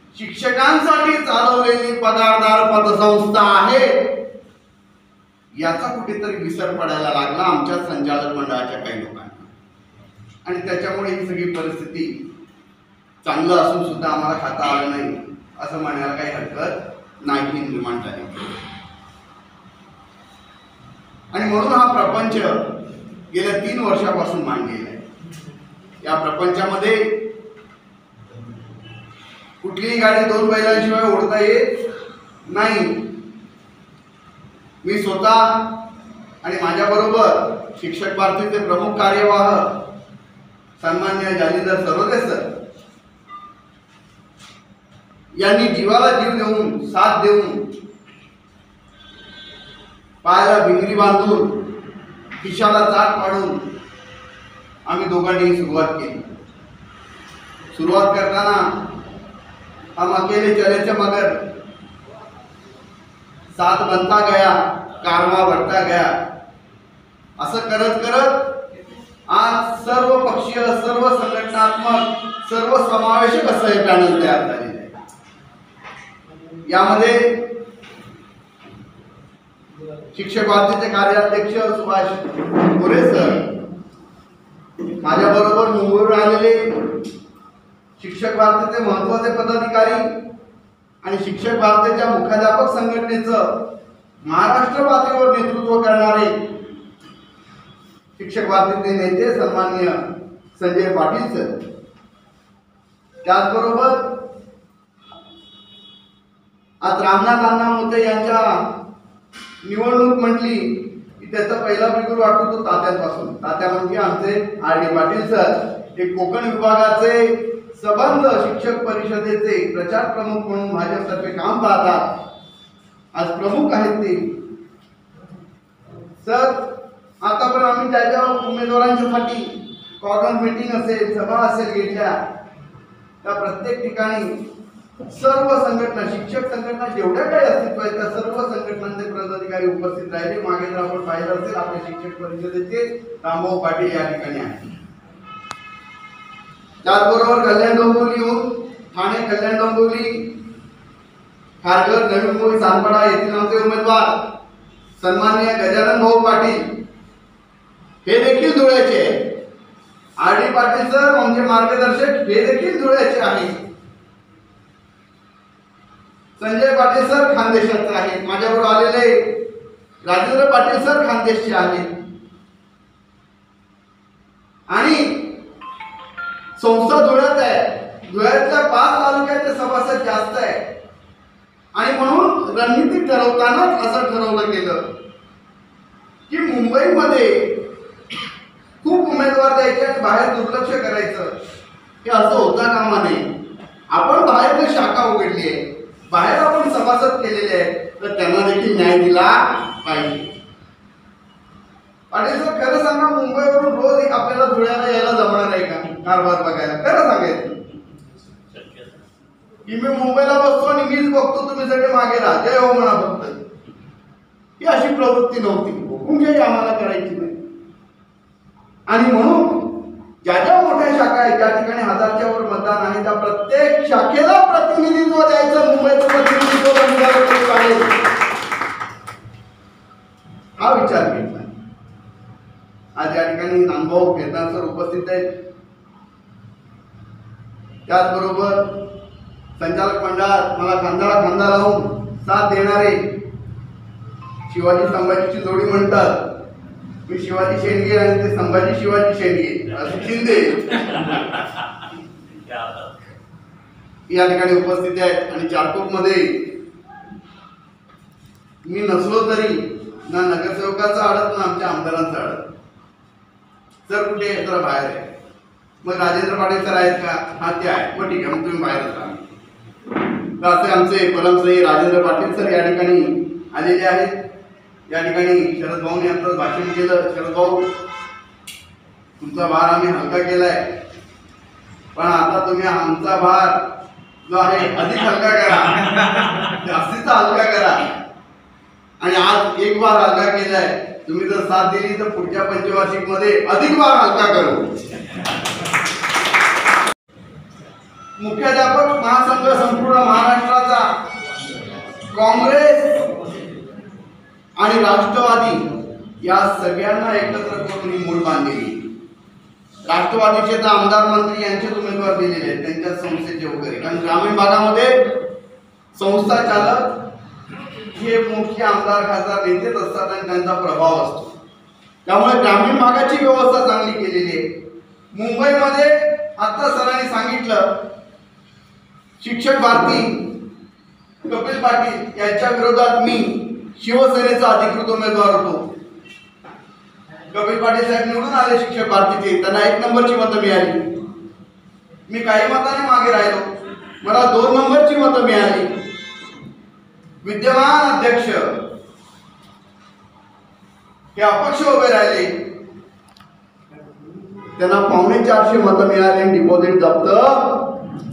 F: शिक्षकांसाठी चालवलेली पगारदार पतसंस्था आहे. याचा कुठेतरी विसर पडायला लागला आमच्या संचालक मंडळाच्या काही लोकांना. आणि त्याच्यामुळे ही सगळी परिस्थिती चांगलं असून सुद्धा आम्हाला खाता आलं नाही असं म्हणायला काही हरकत नाही निर्माण झाली. आणि म्हणून हा प्रपंच गेल्या 3 वर्षापासून मांडलेला आहे. या प्रपंचामध्ये कुठलीही गाडी 2 बैलांशिवाय ओढता येत नाही. मी स्वतः आणि माझ्याबरोबर शिक्षक भारतीचे प्रमुख कार्यवाह सन्माननीय जालिंदर सरोदे सर यांनी जीवाला जीव देऊन, साथ देऊन, पायाला भिंगरी बांधून, खिशाला चाट पाडून आम्ही दोघांनी सुरुवात केली. सुरुवात करताना हम अकेले चले थे मगर साथ बनता गया, कारवा बढ़ता गया. असं करत करत आज सर्व पक्षीय, सर्व संघटनात्मक, सर्व समावेशक असं हे पॅनल तयार झालेलं आहे. यामध्ये शिक्षक भारतीचे कार्याध्यक्ष सुभाष मोरे सर, माझ्याबरोबर मुंबईवरून आलेले शिक्षक भारतीचे महत्त्वाचे पदाधिकारी आणि शिक्षक भारतीच्या मुख्याध्यापक संघटनेचं महाराष्ट्र पातळीवर नेतृत्व करणारे शिक्षक भारतीचे नेते सन्माननीय संजय पाटील सर. त्याचबरोबर आज रामनाथ अण्णा मोते यांच्या निवडणूक म्हटली की त्याचा पहिला बिगुर वाटतो तो तात्यांपासून. तात्या म्हणजे आमचे RD पाटील सर, हे कोकण विभागाचे संबंध शिक्षक परिषदेचे प्रचार प्रमुख म्हणून भाजपतर्फे काम पाहतात. आज प्रमुख आहेत ते सर. आता पण आम्ही त्याच्या उमेदवारांच्यासाठी कॉर्नर मीटिंग असेल, सभा असेल घेतल्या, त्या प्रत्येक ठिकाणी सर्व संघटना, शिक्षक संघटना जेवढ्या काही अस्तित्व आहेत त्या सर्व संघटनांचे पदाधिकारी उपस्थित राहिले. मागे जर आपण पाहिलं असेल आपल्या शिक्षक परिषदेचे रामभाऊ पाटील या ठिकाणी आहेत. त्याचबरोबर कल्याण डोंबिवलीहून ठाणे, कल्याण डोंबिवली, खारघर, नवी मुंबई, सानपाडा येथील आमचे उमेदवार सन्माननीय गजानन भाऊ पाटील हे देखील धुळ्याचे आहेत. RD पाटील सर म्हणजे मार्गदर्शक हे देखील धुळ्याचे आहेत. संजय पाटील सर खानदेशाचे आहेत. माझ्याबरोबर आलेले राजेंद्र पाटील सर खानदेशचे आहेत आणि संस्था धुळ्यात आहे, धुळ्यातल्या 5 तालुक्याचे सभासद जास्त आहे आणि म्हणून रणनीती ठरवतानाच असं ठरवलं गेलं की मुंबईमध्ये खूप उमेदवार द्यायचे आणि बाहेर दुर्लक्ष करायचं, हे असं होता कामा नये. आपण बाहेर जी शाखा उघडली आहे, बाहेर आपण सभासद केलेले आहेत, तर त्यांना देखील न्याय दिला पाहिजे. पाटील सर खरं सांगा, मुंबईवरून रोज आपल्याला धुळ्याला यायला जमणार आहे का कारभार बघायला? खरं सांगायचं की मी मुंबईला बसतो आणि मीच बघतो, तुम्ही सगळे मागे राहा, जय हो म्हणा फक्त. ही अशी प्रवृत्ती नव्हती, हुकुमशाही आम्हाला करायची नाही. आणि म्हणून ज्या ज्या मोठ्या शाखा आहेत, ज्या ठिकाणी 1000च्या वर मतदान आहे, त्या प्रत्येक शाखेला प्रतिनिधित्व द्यायचं, मुंबईचं प्रतिनिधित्व बनवायचं, हा विचार घेतला. आज या ठिकाणी नामभाऊ खेरनार सर उपस्थित आहेत. त्याचबरोबर संचालक मंडळात मला खांद्याला खांदा लावून साथ देणारे शिवाजी संभाजीची जोडी म्हणतात. मी शिवाजी शेंडगे आणि ते संभाजी शिवाजी शेंडगे असं शिंदे या ठिकाणी उपस्थित आहेत. आणि चारकोप मध्ये मी नसलो तरी ना नगरसेवकाचं आडत ना आमच्या आमदारांचं आडत. सर कुठे आहे? तर बाहेर आहे. मग राजेंद्र पाटील सर आहेत का? हा ते आहे. मग ठीक आहे, मग तुम्ही बाहेरच राहा. तर असे आमचे परमश्री राजेंद्र पाटील सर या ठिकाणी आलेले आहेत. या ठिकाणी शरद भाऊने आमचं भाषण केलं. शरद भाऊ, तुमचा भार आम्ही हलका केलाय, पण आता तुम्ही आमचा भार जो आहे अधिक हलका करा, जास्तीचा हलका करा. आणि आज एक भार हलका केलाय, तुम्ही जर साथ दिली तर पुढच्या पंचवार्षिक मध्ये अधिक भार हलका करू. मुख्याध्यापक महासंघ संपूर्ण महाराष्ट्राचा काँग्रेस आणि राष्ट्रवादी या सगळ्यांना एकत्र करून ही मूळ बांधलेली. राष्ट्रवादीचे तर आमदार मंत्री यांचेच उमेदवार दिलेले आहेत, त्यांच्या संस्थेचे वगैरे. कारण ग्रामीण भागामध्ये संस्था चालक हे मुख्य आमदार खासदार नेतेच असतात आणि त्यांचा प्रभाव असतो. त्यामुळे ग्रामीण भागाची व्यवस्था चांगली केलेली आहे. मुंबईमध्ये आता सरांनी सांगितलं, शिक्षक भारती कपिल पाटील यांच्या विरोधात मी शिवसेनेचा अधिकृत उमेदवार होतो. कपिल पाटील साहेब निवडून आले शिक्षक भारतीचे, त्यांना 1 नंबरची मतं मिळाली. मी काही मताने मागे राहिलो, मला 2 नंबरची मतं मिळाली. विद्यमान अध्यक्ष हे अपक्ष उभे राहिले, त्यांना 450 मतं मिळाली, डिपॉझिट जप्त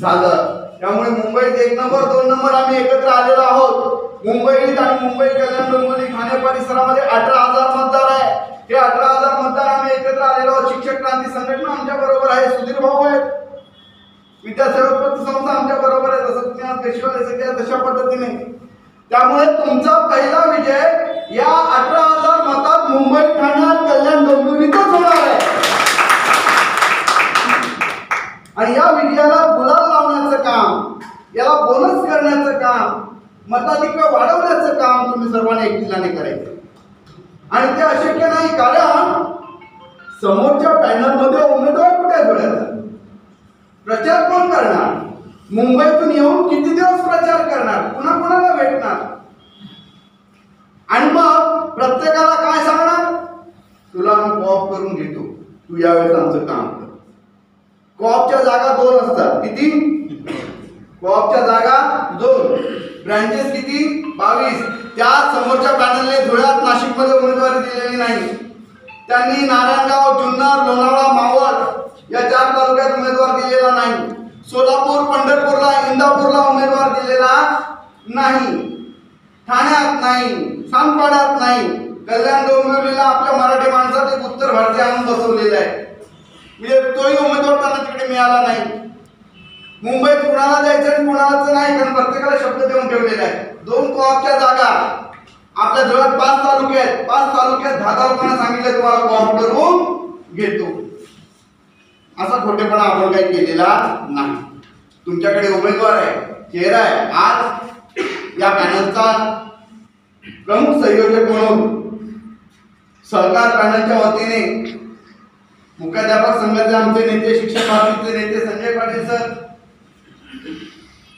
F: झालं. त्यामुळे मुंबईत 1 नंबर 2 नंबर आम्ही एकत्र आलेलो आहोत. मुंबईत आणि मुंबई कल्याण डोंबिवली ठाणे परिसरामध्ये 18,000 मतदार आहे. हे 18,000 मतदार आम्ही एकत्र आलेलो आहोत. शिक्षक क्रांती संघटना आमच्या बरोबर आहे, सुधीर भाऊ आहेत, विद्यासेवक संस्था आमच्या बरोबर आहे, जसं तुम्ही आज पेशवाले सगळ्या तशा पद्धतीने. त्यामुळे तुमचा पहिला विजय या 18,000 मतात मुंबई ठाण्यात कल्याण डोंबिवलीतच होणार आहे. आणि या विजयाला गुलाल लावण्याचं काम, याला बोनस करण्याचं काम, मताधिक्य वाढवण्याचं काम तुम्ही सर्वांनी एकदिलाने करायचं. आणि ते अशक्य नाही, कारण समोरच्या पॅनलमध्ये उमेदवार कुठे जोडायचा, प्रचार कोण करणार, मुंबईतून येऊन किती दिवस प्रचार करणार, पुन्हा कुणाला भेटणार. आणि मग प्रत्येकाला काय सांगणार, तुला मी कॉप करून घेतो, तू यावेळेस आमचं काम कर. कॉपच्या जागा 2 असतात. किती? कॉपच्या जागा 2, ब्रँचेस किती? 22. त्या समोरच्या पॅनलने धुळ्यात नाशिकमध्ये उमेदवारी दिलेली नाही. त्यांनी नारायणगाव, जुन्नर, लोणावळा, मावळ या 4 तालुक्यात उमेदवार दिलेला नाही. सोलापूर, पंढरपूरला, इंदापूरला उमेदवार दिलेला नाही. ठाण्यात नाही, सानपाड्यात नाही. कल्याण डोंबिवलीला आपल्या मराठी माणसात एक उत्तर भारतीय आणून बसवलेला आहे, म्हणजे तोही उमेदवार त्यांना तिकडे मिळाला नाही. मुंबईत कुणाला द्यायचं आणि कुणालाच नाही, कारण प्रत्येकाला शब्द देऊन ठेवलेला आहे. 2 कॉपच्या जागा आपल्या जवळ 5 तालुके आहेत. 5 तालुक्यात 10 लोकांना सांगितलं तुम्हाला कॉप करून घेतो. असा खोटेपणा आपण काही केलेला नाही. तुमच्याकडे उमेदवार आहे, चेहरा आहे. आज या पॅनलचा प्रमुख संयोजक म्हणून सहकार पॅनलच्या वतीने मुख्याध्यापक संघाचे आमचे नेते, शिक्षक भारतीचे नेते संजय पाटील सर,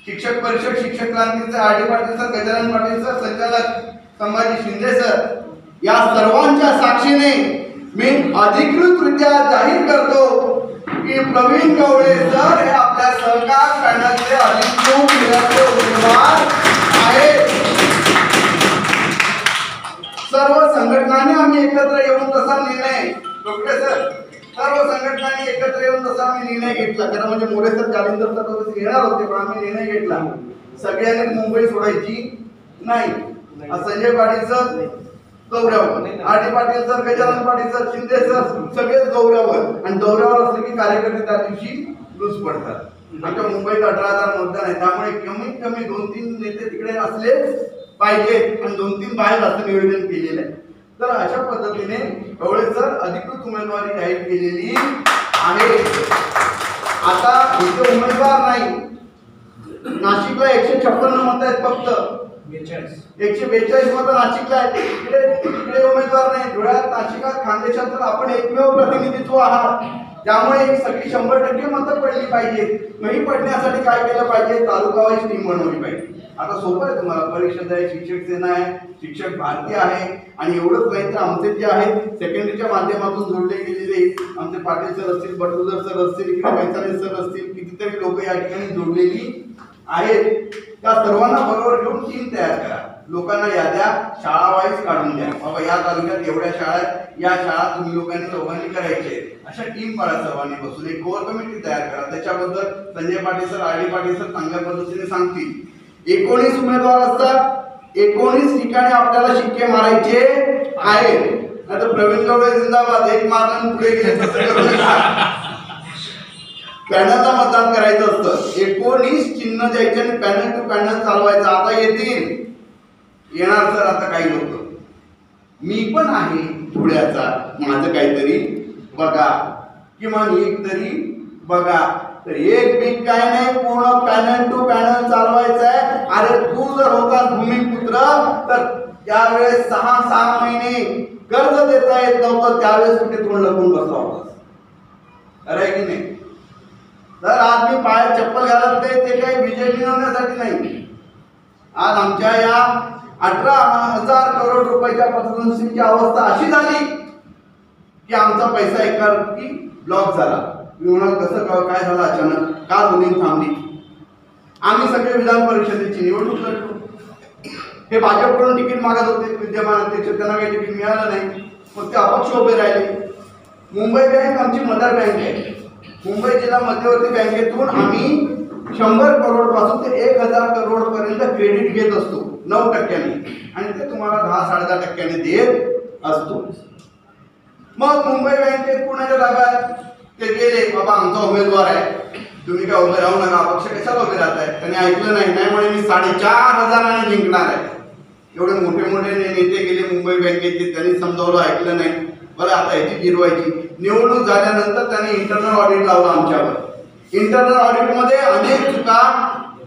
F: शिक्षक परिषद शिक्षक क्रांतीचे RD. Patil sir, Gajanan Patil sir, संचालक संभाजी शिंदे सर, या सर्वांच्या साक्षीने मी अधिकृतरित्या जाहीर करतो की प्रवीण गवळे सर हे आपल्या सहकार पॅनलचे अधिकृत उमेदवार आहेत. सर्व संघटनांनी आम्ही एकत्र येऊन तसा निर्णय, डॉक्टर सर, सर्व संघटनांनी एकत्र येऊन तसा आम्ही निर्णय घेतला. खरं म्हणजे मोरे सर, जालिंदर सर येणार होते, पण आम्ही निर्णय घेतला सगळ्यांनी मुंबई सोडायची नाही. संजय पाटील सर दौऱ्यावर, RD. Patil sir, Gajanan Patil sir, Shinde sir सगळेच दौऱ्यावर, आणि दौऱ्यावर असले की कार्यकर्ते त्या दिवशी लूज पडतात. आमच्या मुंबईत 18,000 मतदान आहे, त्यामुळे कमीत कमी 2-3 नेते तिकडे असले पाहिजे आणि 2-3 बाहेर असं नियोजन केलेलं आहे. तर अशा पद्धतीने गवळे सर अधिकृत उमेदवारी जाहीर केलेली आहे. आता इथे उमेदवार नाही, नाशिकला 156 मतं आहेत, फक्त 142 मतं नाशिकला आहेत. इकडे उमेदवार नाही. धुळ्यात, नाशिकात, खानदेशात तर आपण एकमेव प्रतिनिधित्व आहात. त्यामुळे एक सगळी 100% मतं पडली पाहिजे. नाही पडण्यासाठी काय केलं पाहिजे? तालुका वाईज टीम बनवली पाहिजे. आता सोपं आहे तुम्हाला, परिषद आहे, शिक्षक सेना आहे, शिक्षक भारती आहे, आणि एवढंच नाही तर आमचे जे आहेत सेकंडरीच्या माध्यमातून जोडले गेलेले आमचे पाटील सर असतील, बटुलर सर असतील, इकडे पैसाने सर असतील, कितीतरी लोक या ठिकाणी जोडलेली आहेत. त्या सर्वांना बरोबर घेऊन टीम तयार करा. लोकांना याद्या शाळा वाईज काढून द्या. बाबा या तालुक्यात एवढ्या शाळा आहेत, या शाळा तुम्ही लोकांनी चौघांनी करायचे. अशा टीम पाडा, सर्वांनी बसून एक कोर कमिटी तयार करा. त्याच्याबद्दल Sanjay Patil sir, RD. Patil sir चांगल्या पद्धतीने सांगतील. 19 उमेदवार असतात, 19 ठिकाणी आपल्याला शिक्के मारायचे आहेत. आता प्रवीण गवळे जिंदाबाद, एक मार्गाने पुढे गेले पॅनलला मतदान करायचं असतं. 19 चिन्ह द्यायचे आणि पॅनल टू पॅनल चालवायचं. आता येतील, येणार सर आता काही लोक. मी पण आहे धुळ्याचा, माझं काहीतरी बघा, किमान एक तरी बघा. तर एक बीक काय नाही, पूर्ण पॅनल टू पॅनल चालवायचं आहे. अरे तू जर होता भूमिपुत्र तर त्यावेळेस 6 महिने कर्ज देता येत नव्हतं, त्यावेळेस कुठे तोंड लपून बसला होता. अरे की नाही? तर आज मी पायात चप्पल घालत नाही, ते काही विजय मिळवण्यासाठी नाही. आज आमच्या या 18,000 करोड रुपयाच्या पतसंस्थेची अवस्था अशी झाली की आमचा पैसा एकाकी ब्लॉक झाला. मी म्हणाल कसं काय झालं अचानक, का रुलिंग थांबली? आम्ही सगळे विधान परिषदेची निवडणूक लढलो. हे भाजपकडून तिकीट मागत होते विद्यमान अध्यक्ष, त्यांना काही तिकीट मिळालं नाही, मग ते अपक्ष उभे राहिले. मुंबई बँक आमची मदर बँक आहे. मुंबई जिल्हा मध्यवर्ती बँकेतून आम्ही 100 करोड पासून ते 1,000 करोड पर्यंत क्रेडिट घेत असतो 9%, आणि ते तुम्हाला 10-10.5% देत असतो. मग मुंबई बँकेत पुण्याच्या ताब्यात ते गेले, बाबा आमचा उमेदवार आहे, तुम्ही काय उभे राहू नका, अपक्ष कशाला उभे राहताय? त्यांनी ऐकलं नाही म्हणे मी 4,500 जिंकणार आहे. एवढे मोठे मोठे नेते गेले मुंबई बँकेचे, त्यांनी समजावलं, ऐकलं नाही. बरं आता याची गिरवायची. निवडणूक झाल्यानंतर त्यांनी इंटरनल ऑडिट लावलं आमच्यावर. इंटरनल ऑडिटमध्ये अनेक चुका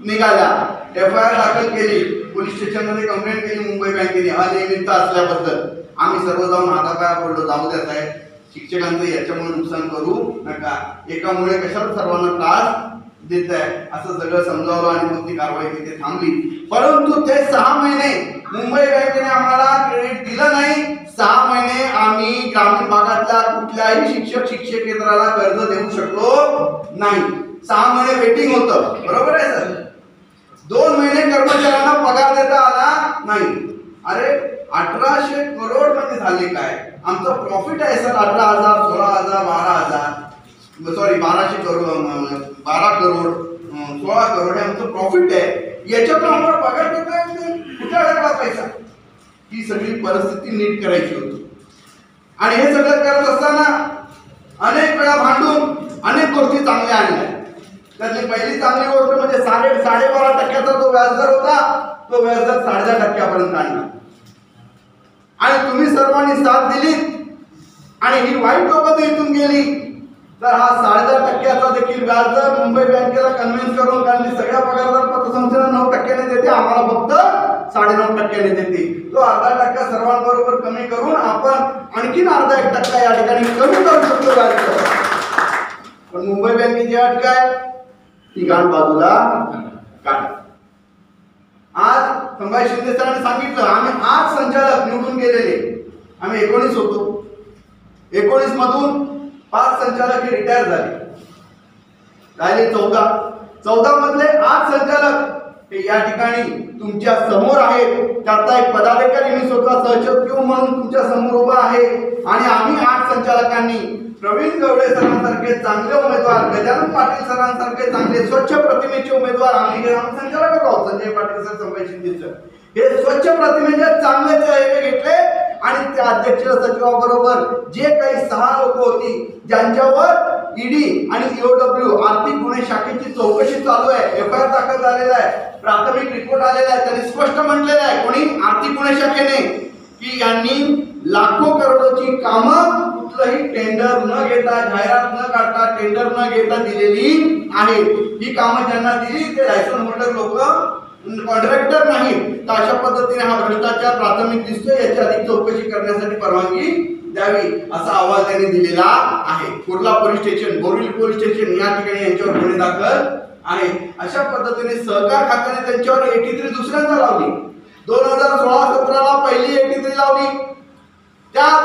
F: निघाल्या. FIR दाखल केली, पोलीस स्टेशनमध्ये कंप्लेंट केली मुंबई बँकेने अनियमितता असल्याबद्दल. आम्ही सर्व जाऊन हातापाया पडलो, जाऊ द्या साहेब, शिक्षकांचं याच्यामुळे नुकसान करू नका, एकामुळे कशाला सर्वांना त्रास देत आहे असं सगळं समजावलं, आणि मग ती कारवाई तिथे थांबली. परंतु ते 6 महिने मुंबई बँकेने आम्हाला क्रेडिट दिलं नाही. 6 महिने आम्ही ग्रामीण भागातल्या कुठल्याही शिक्षकेतराला कर्ज देऊ शकलो नाही. 6 महिने वेटिंग होतं, बरोबर आहे सर. 2 महिने कर्मचाऱ्यांना पगार देता आला नाही. अरे 1,800 करोड मध्ये झाले काय? आमचं प्रॉफिट आहे सर 18,000, 16,000, 12,000, सॉरी 1200 करोड, 12 करोड, 16 करोड हे आमचं प्रॉफिट आहे. याच्यातून आम्हाला पगार देता येत नाही, कुठे अडकला पैसा? ही सगळी परिस्थिती नीट करायची होती. आणि हे सगळं करत असताना अनेक वेळा भांडून अनेक गोष्टी चांगल्या आणल्या. त्यातली पहिली चांगली गोष्ट म्हणजे 12.5% जो व्याजदर होता, तो व्याजदर 10.5% आणला. आणि तुम्ही सर्वांनी साथ दिली, आणि ही वाईट लोक इथून गेली, तर हा 10.5% देखील व्याजदर मुंबई बँकेला कन्व्हिन्स करून, कारण ती सगळ्या पगारदार पतसंस्थेला 9% देते, आम्हाला फक्त 9.5% देते. तो 0.5% सर्वांबरोबर कमी करून आपण आणखी आणखीन अर्धा 1% या ठिकाणी कमी करू शकतो व्याज. पण मुंबई बँकेची अट काय? ती गाण बाजूला काढ. आज संभाजी शिंदे सरांनी सांगितलं आम्ही 8 संचालक निवडून गेलेले, आम्ही 19 होतो. 19 मधून 5 संचालक हे रिटायर झाले, राहिले 14 मधले 8 संचालक हे या ठिकाणी तुमच्या समोर आहेत. त्यातला एक पदाधिकारी मी स्वतः सहसचिव म्हणून तुमच्या समोर उभा आहे. आणि आम्ही 8 संचालकांनी प्रवीण गवळे सरांसारखे चांगले उमेदवार, गजानन पाटील सरांसारखे चांगले स्वच्छ प्रतिमेचे उमेदवार आम्ही संचालक आहोत. संजय पाटील सर, संभाजी शिंदे सर हे स्वच्छ प्रतिमेचे चांगले घेतले. आणि त्या अध्यक्ष सचिवाबरोबर जे काही 6 लोक होती ज्यांच्यावर ईडी आणि ईओडब्ल्यू आर्थिक गुन्हे शाखेची चौकशी चालू आहे, एफआयआर दाखल झालेला आहे, प्राथमिक रिपोर्ट आलेला आहे. त्यांनी स्पष्ट म्हटलेलं आहे कोणी आर्थिक गुन्हे शाखेने की यांनी लाखो करोडोची कामं कुठलंही टेंडर न घेता, जाहिरात न काढता, टेंडर न घेता दिलेली आहेत. ही कामं ज्यांना दिली ते लायसन होल्डर लोक, कॉन्ट्रॅक्टर नाहीत. तर अशा पद्धतीने हा भ्रष्टाचार प्राथमिक दिसतोय, याची अधिक चौकशी करण्यासाठी परवानगी द्यावी असा अहवाल त्यांनी दिलेला आहे. Kurla police station, Borivali police station या ठिकाणी यांच्यावर गुन्हे दाखल आहे. अशा पद्धतीने सहकार खात्याने त्यांच्यावर 83 दुसऱ्यांदा लावली. 2016-17ला पहिली 83 लावली. त्यात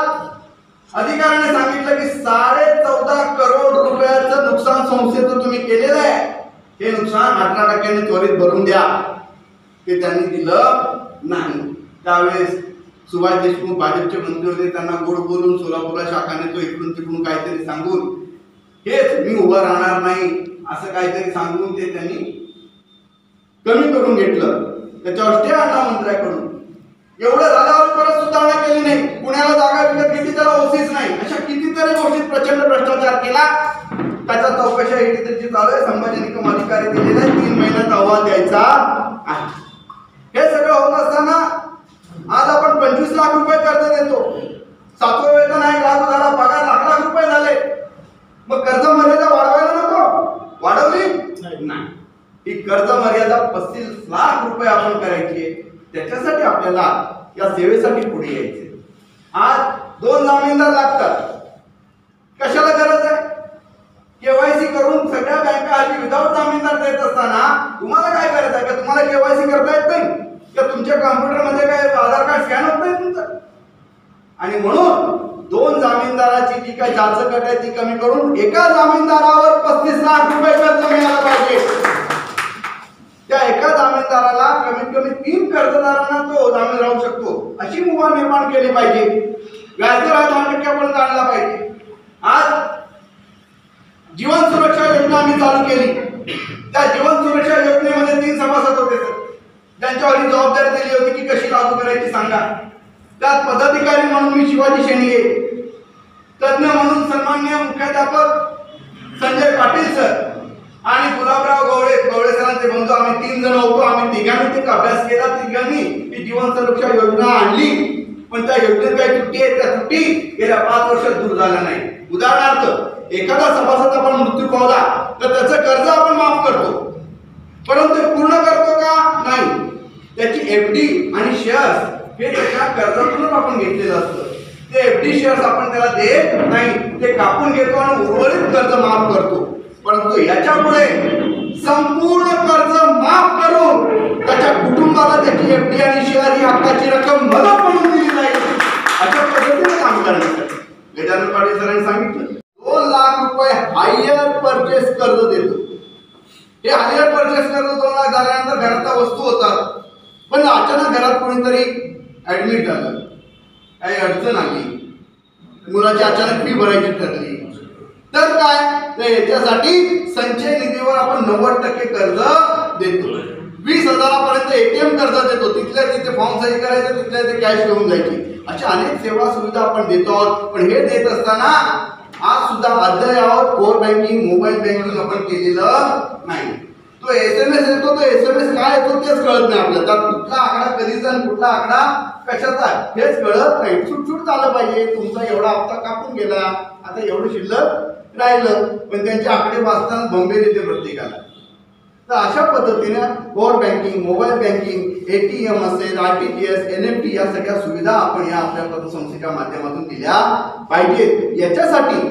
F: अधिकाऱ्याने सांगितलं की 14.5 करोड रुपयाचं नुकसान संस्थेचं तुम्ही केलेलं आहे, हे नुकसान 18% त्वरित भरून द्या. ते त्यांनी दिलं नाही. त्यावेळेस सुभाष देशमुख भाजपचे मंत्री होते, त्यांना गोड बोलून सोलापूरला शाखा नेतो इकडून तिकडून काहीतरी सांगून हेच मी उभं राहणार नाही असं काहीतरी सांगून ते त्यांनी कमी करून घेतलं. त्याच्यावर स्टे आणला मंत्र्याकडून. एवढं झाल्यावर परत सुधारणा केली नाही. पुण्याला जागा विकत घेतली, त्याला ओसीच नाही. अशा कितीतरी गोष्टीत प्रचंड भ्रष्टाचार केला. त्याचा चौकशा त्याची चालू आहे. संभाजी निकम अधिकारी दिलेले 3 महिन्यात अहवाल द्यायचा आहे. हे सगळं होत असताना आज आपण 25 लाख रुपये कर्ज देतो. 7वं वेतन आहे, लागू झाला, पगार लाख रुपये झाले. मग कर्ज मर्यादा वाढवायला नको? वाढवली नाही. ही कर्ज मर्यादा 35 लाख रुपये आपण करायची. त्याच्यासाठी आपल्याला या सेवेसाठी पुढे यायचे. आज 2 जामीनदार लागतात. कशाला गरज आहे? केवायसी करून सगळ्या बँका हल्ली विदाउट जामीनदार देत असताना तुम्हाला काय करायचं आहे? का तुम्हाला केवायसी करता येत नाही? का तुमच्या कॉम्प्युटरमध्ये काय आधार कार्ड स्कॅन होत नाही तुमचं? आणि म्हणून 2 जामीनदाराची जी काही जाचकट आहे ती कमी करून एका जामीनदारावर 35 लाख रुपये कर्ज मिळालं पाहिजे. त्या एका जामीनदाराला कमीत कमी 3 कर्जदारांना तो जामीन राहू शकतो अशी मुभा निर्माण केली पाहिजे. व्याजदर हा 10% आणला पाहिजे. आज जीवन सुरक्षा योजना आम्ही चालू केली. त्या जीवन सुरक्षा योजनेमध्ये 3 सभासद होते सर, त्यांच्यावर ही जबाबदारी दिली होती की कशी लागू करायची सांगा. त्यात पदाधिकारी म्हणून मी शिवाजी शेंडगे, तज्ञ म्हणून सन्माननीय मुख्याध्यापक संजय पाटील सर आणि गुलाबराव गवळे सरांचे बंधू आम्ही 3 जण होतो. आम्ही तिघांनी ते अभ्यास केला. तिघांनी ही जीवन सुरक्षा योजना आणली. पण त्या योजनेत काही त्रुटी आहेत. त्या त्रुटी गेल्या 5 वर्षात दूर झाल्या नाही. उदाहरणार्थ एखादा सभासद आपण मृत्यू पावला तर त्याचं कर्ज आपण माफ करतो, परंतु ते पूर्ण करतो का? नाही. त्याची एफडी आणि शेअर्स हे त्याच्या कर्जातूनच आपण घेतलेलं असतं. ते एफडी शेअर्स आपण त्याला देत नाही, ते कापून घेतो आणि उर्वरित कर्ज माफ करतो. परंतु याच्यापुढे संपूर्ण कर्ज माफ करून त्याच्या कुटुंबाला त्याची एफडी आणि शेअर ही हक्काची रक्कम मदत म्हणून दिली जाईल. अशा पद्धतीने काम करण्यासाठी गजानन पाटील सरांनी सांगितलं 2 लाख रुपये हायर परचेस कर्ज देतो. हे हायर परचेस कर्ज 2 लाख झाल्यानंतर घरातल्या वस्तू होतात. पण अचानक घरात कोणीतरी ऍडमिट झालं, काही अडचण आली, मुलाची अचानक फी भरायची ठरली, तर काय? तर याच्यासाठी संचय निधीवर आपण 90% कर्ज देतो. 20,000पर्यंत एटीएम कर्ज देतो. तिथल्या तिथे फॉर्म सही करायचं, तिथल्या तिथे कॅश घेऊन जायची. अशा अनेक सेवा सुविधा आपण देतो आहोत. पण हे देत असताना आज सुद्धा अद्ययावत कोर बँकिंग, मोबाईल बँकिंग आपण केलेलं नाही. तो SMS येतो, तो SMS काय येतो तेच कळत नाही आपल्याला. त्यात कुठला आकडा कधीचा आणि कुठला आकडा कशाचा हेच कळत नाही. सुटसुट झालं पाहिजे. तुमचा एवढा हप्ता कापून गेला, आता एवढं शिल्लक राहिलं. पण त्यांचे आकडे वाचताना बंबे येते प्रत्येकाला. तर अशा पद्धतीने core banking, mobile banking, ATM असेल, RTGS, NFT या सगळ्या सुविधा आपण या आपल्या पतसंस्थेच्या माध्यमातून दिल्या पाहिजेत. याच्यासाठी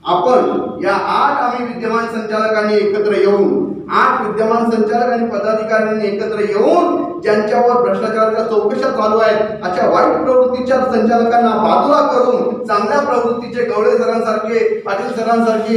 F: आपण या 8 आम्ही विद्यमान संचालकांनी एकत्र येऊन 8 विद्यमान संचालक आणि पदाधिकाऱ्यांनी एकत्र येऊन ज्यांच्यावर भ्रष्टाचाराच्या चौकशा चालू आहेत अशा वाईट प्रवृत्तीच्या संचालकांना बाजूला करून चांगल्या प्रवृत्तीचे गवळे सरांसारखे, पाटील सरांसारखे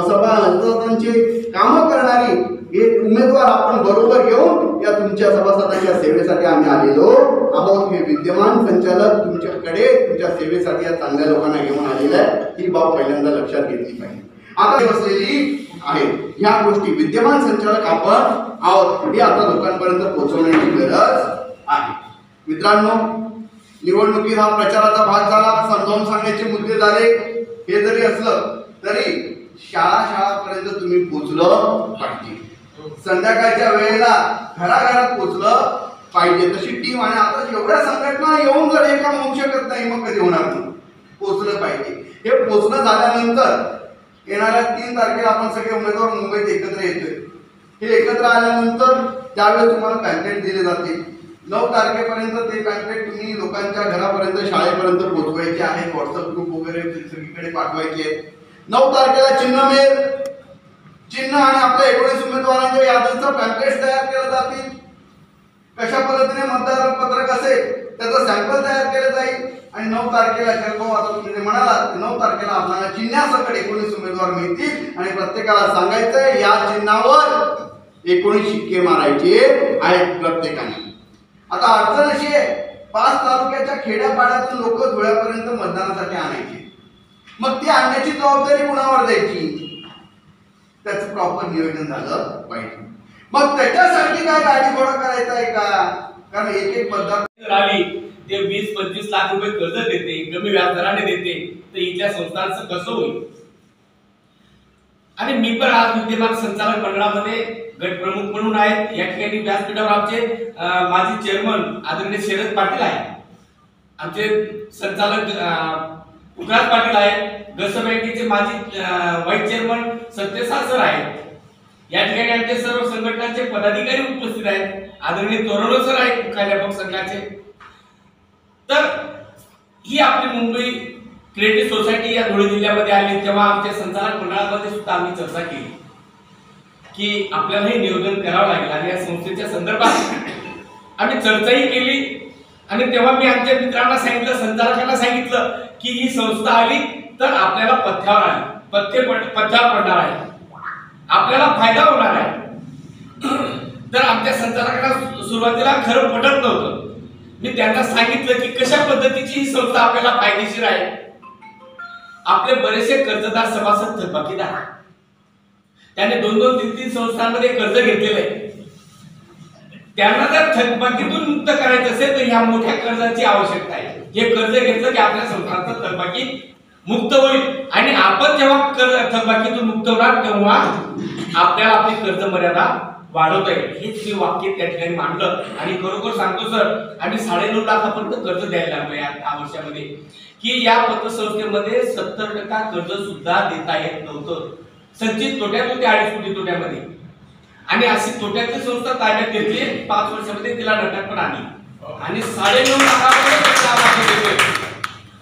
F: सभासदांचे कामं करणारी एक उमेदवार आपण बरोबर घेऊन या तुमच्या सभासदांच्या सेवेसाठी आम्ही आलेलो आहोत. हे विद्यमान संचालक तुमच्याकडे तुमच्या सेवेसाठी या चांगल्या लोकांना घेऊन आलेला आहे, ही बाब पहिल्यांदा लक्षात घेतली पाहिजे. आता बसलेली आहे ह्या गोष्टी विद्यमान संचालक आपण आहोत हे आता लोकांपर्यंत पोहोचवण्याची गरज आहे. मित्रांनो, निवडणुकीत हा प्रचाराचा भाग झाला, समजावून सांगण्याचे मुद्दे झाले. हे जरी असलं तरी शाळापर्यंत तुम्ही पोहोचलं पाहिजे. संध्याकाळच्या वेळेला घराघरात पोहोचलं पाहिजे. तशी टीम आणि आता एवढ्या संघटना येऊन जर हे काम होऊ शकत नाही मग कधी होणार नाही. पोहोचलं पाहिजे. हे पोहोचणं झाल्यानंतर येणाऱ्या 3 तारखेला आपण सगळे उमेदवार मुंबईत एकत्र येतोय. हे एकत्र आल्यानंतर त्यावेळेस तुम्हाला पॅम्पलेट दिले जातील. 9 तारखेपर्यंत ते पॅम्पलेट तुम्ही लोकांच्या घरापर्यंत, शाळेपर्यंत पोहोचवायचे आहेत. व्हॉट्सअप ग्रुप वगैरे सगळीकडे पाठवायचे. 9 तारखेला चिन्ह मिळेल. चिन्ह आणि आपल्या 19 उमेदवारांच्या यादीचं पॅम्पलेट तयार केलं जातील. कशा पद्धतीने मतदार पत्रक असेल त्याचं सॅम्पल तयार केलं जाईल आणि 9 तारखेला शरभाऊ आता तुम्ही जे म्हणालात 9 तारखेला आपल्याला चिन्हासकट 19 उमेदवार मिळतील आणि प्रत्येकाला सांगायचंय या चिन्हावर 19 शिक्के मारायचे आहेत प्रत्येकाने. आता अडचण अशी आहे 5 तालुक्याच्या खेड्यापाड्यातून लोक धुळ्यापर्यंत मतदानासाठी आणायचे. मग ती आणण्याची जबाबदारी कुणावर द्यायची? त्याचं प्रॉपर नियोजन झालं पाहिजे. मग त्याच्यासाठी काय गाडी घोडा करायचा आहे का? कारण एक मतदार
H: आली ते 20-25 लाख रुपये कर्ज देते, कमी व्याजदराने देते, तर इथल्या संस्थांचं कसं होईल? आणि मी पण आज विद्यमान संचालक मंडळामध्ये गट प्रमुख म्हणून आहेत. या ठिकाणी व्यासपीठावर आमचे माजी चेअरमन आदरणीय शरद पाटील आहेत, आमचे संचालक उकरात पाटील आहेत, गस बँकेचे माजी व्हाईस चेअरमन सत्यसाल सर आहेत. या ठिकाणी आमचे सर्व संघटनांचे पदाधिकारी उपस्थित आहेत. आदरणीय तोरणो सर आहेत मुख्याध्यापक संघाचे. तर ही आपली मुंबई क्रिएटिव्ह सोसायटी या धुळे जिल्ह्यामध्ये आली तेव्हा आमच्या संचालक मंडळामध्ये सुद्धा आम्ही चर्चा केली की आपल्याला हे नियोजन करावं लागेल आणि या संस्थेच्या संदर्भात आम्ही चर्चाही केली. आणि तेव्हा मी आमच्या मित्रांना सांगितलं, संचालकांना सांगितलं की ही संस्था आली तर आपल्याला पथ्यावर पडणार आहे, आपल्याला फायदा होणार आहे. तर आमच्या संचालकांना सुरुवातीला खरं पटत नव्हतं. मी त्यांना सांगितलं की कशा पद्धतीची ही संस्था आपल्याला फायदेशीर आहे. आपले बरेचसे कर्जदार सभासद थकबाकीदार आहेत. त्याने 2-2, 3-3 संस्थांमध्ये कर्ज घेतलेलं आहे. त्यांना जर थकबाकीतून मुक्त करायचं असेल तर ह्या मोठ्या कर्जाची आवश्यकता आहे. हे कर्ज घेतलं की आपल्या संस्थांचं थकबाकी मुक्त होईल आणि आपण जेव्हा थकबाकीतून मुक्त होणार तेव्हा आपल्याला आपली कर्ज मर्यादा वाढवता येईल. हेच मी वाक्य त्या ठिकाणी मांडलं आणि खरोखर सांगतो सर, आम्ही 9.5 लाखापर्यंत कर्ज द्यायला लागलो या वर्षामध्ये की या पतसंस्थेमध्ये 70% कर्ज सुद्धा देता येत नव्हतं. संचित तोट्यात होते 2.5 कोटी तोट्यामध्ये आणि अशी तोट्याची संस्था ताब्यात घेतली. 5 वर्षामध्ये तिला नटात पण आली आणि 9.5 लाखापर्यंत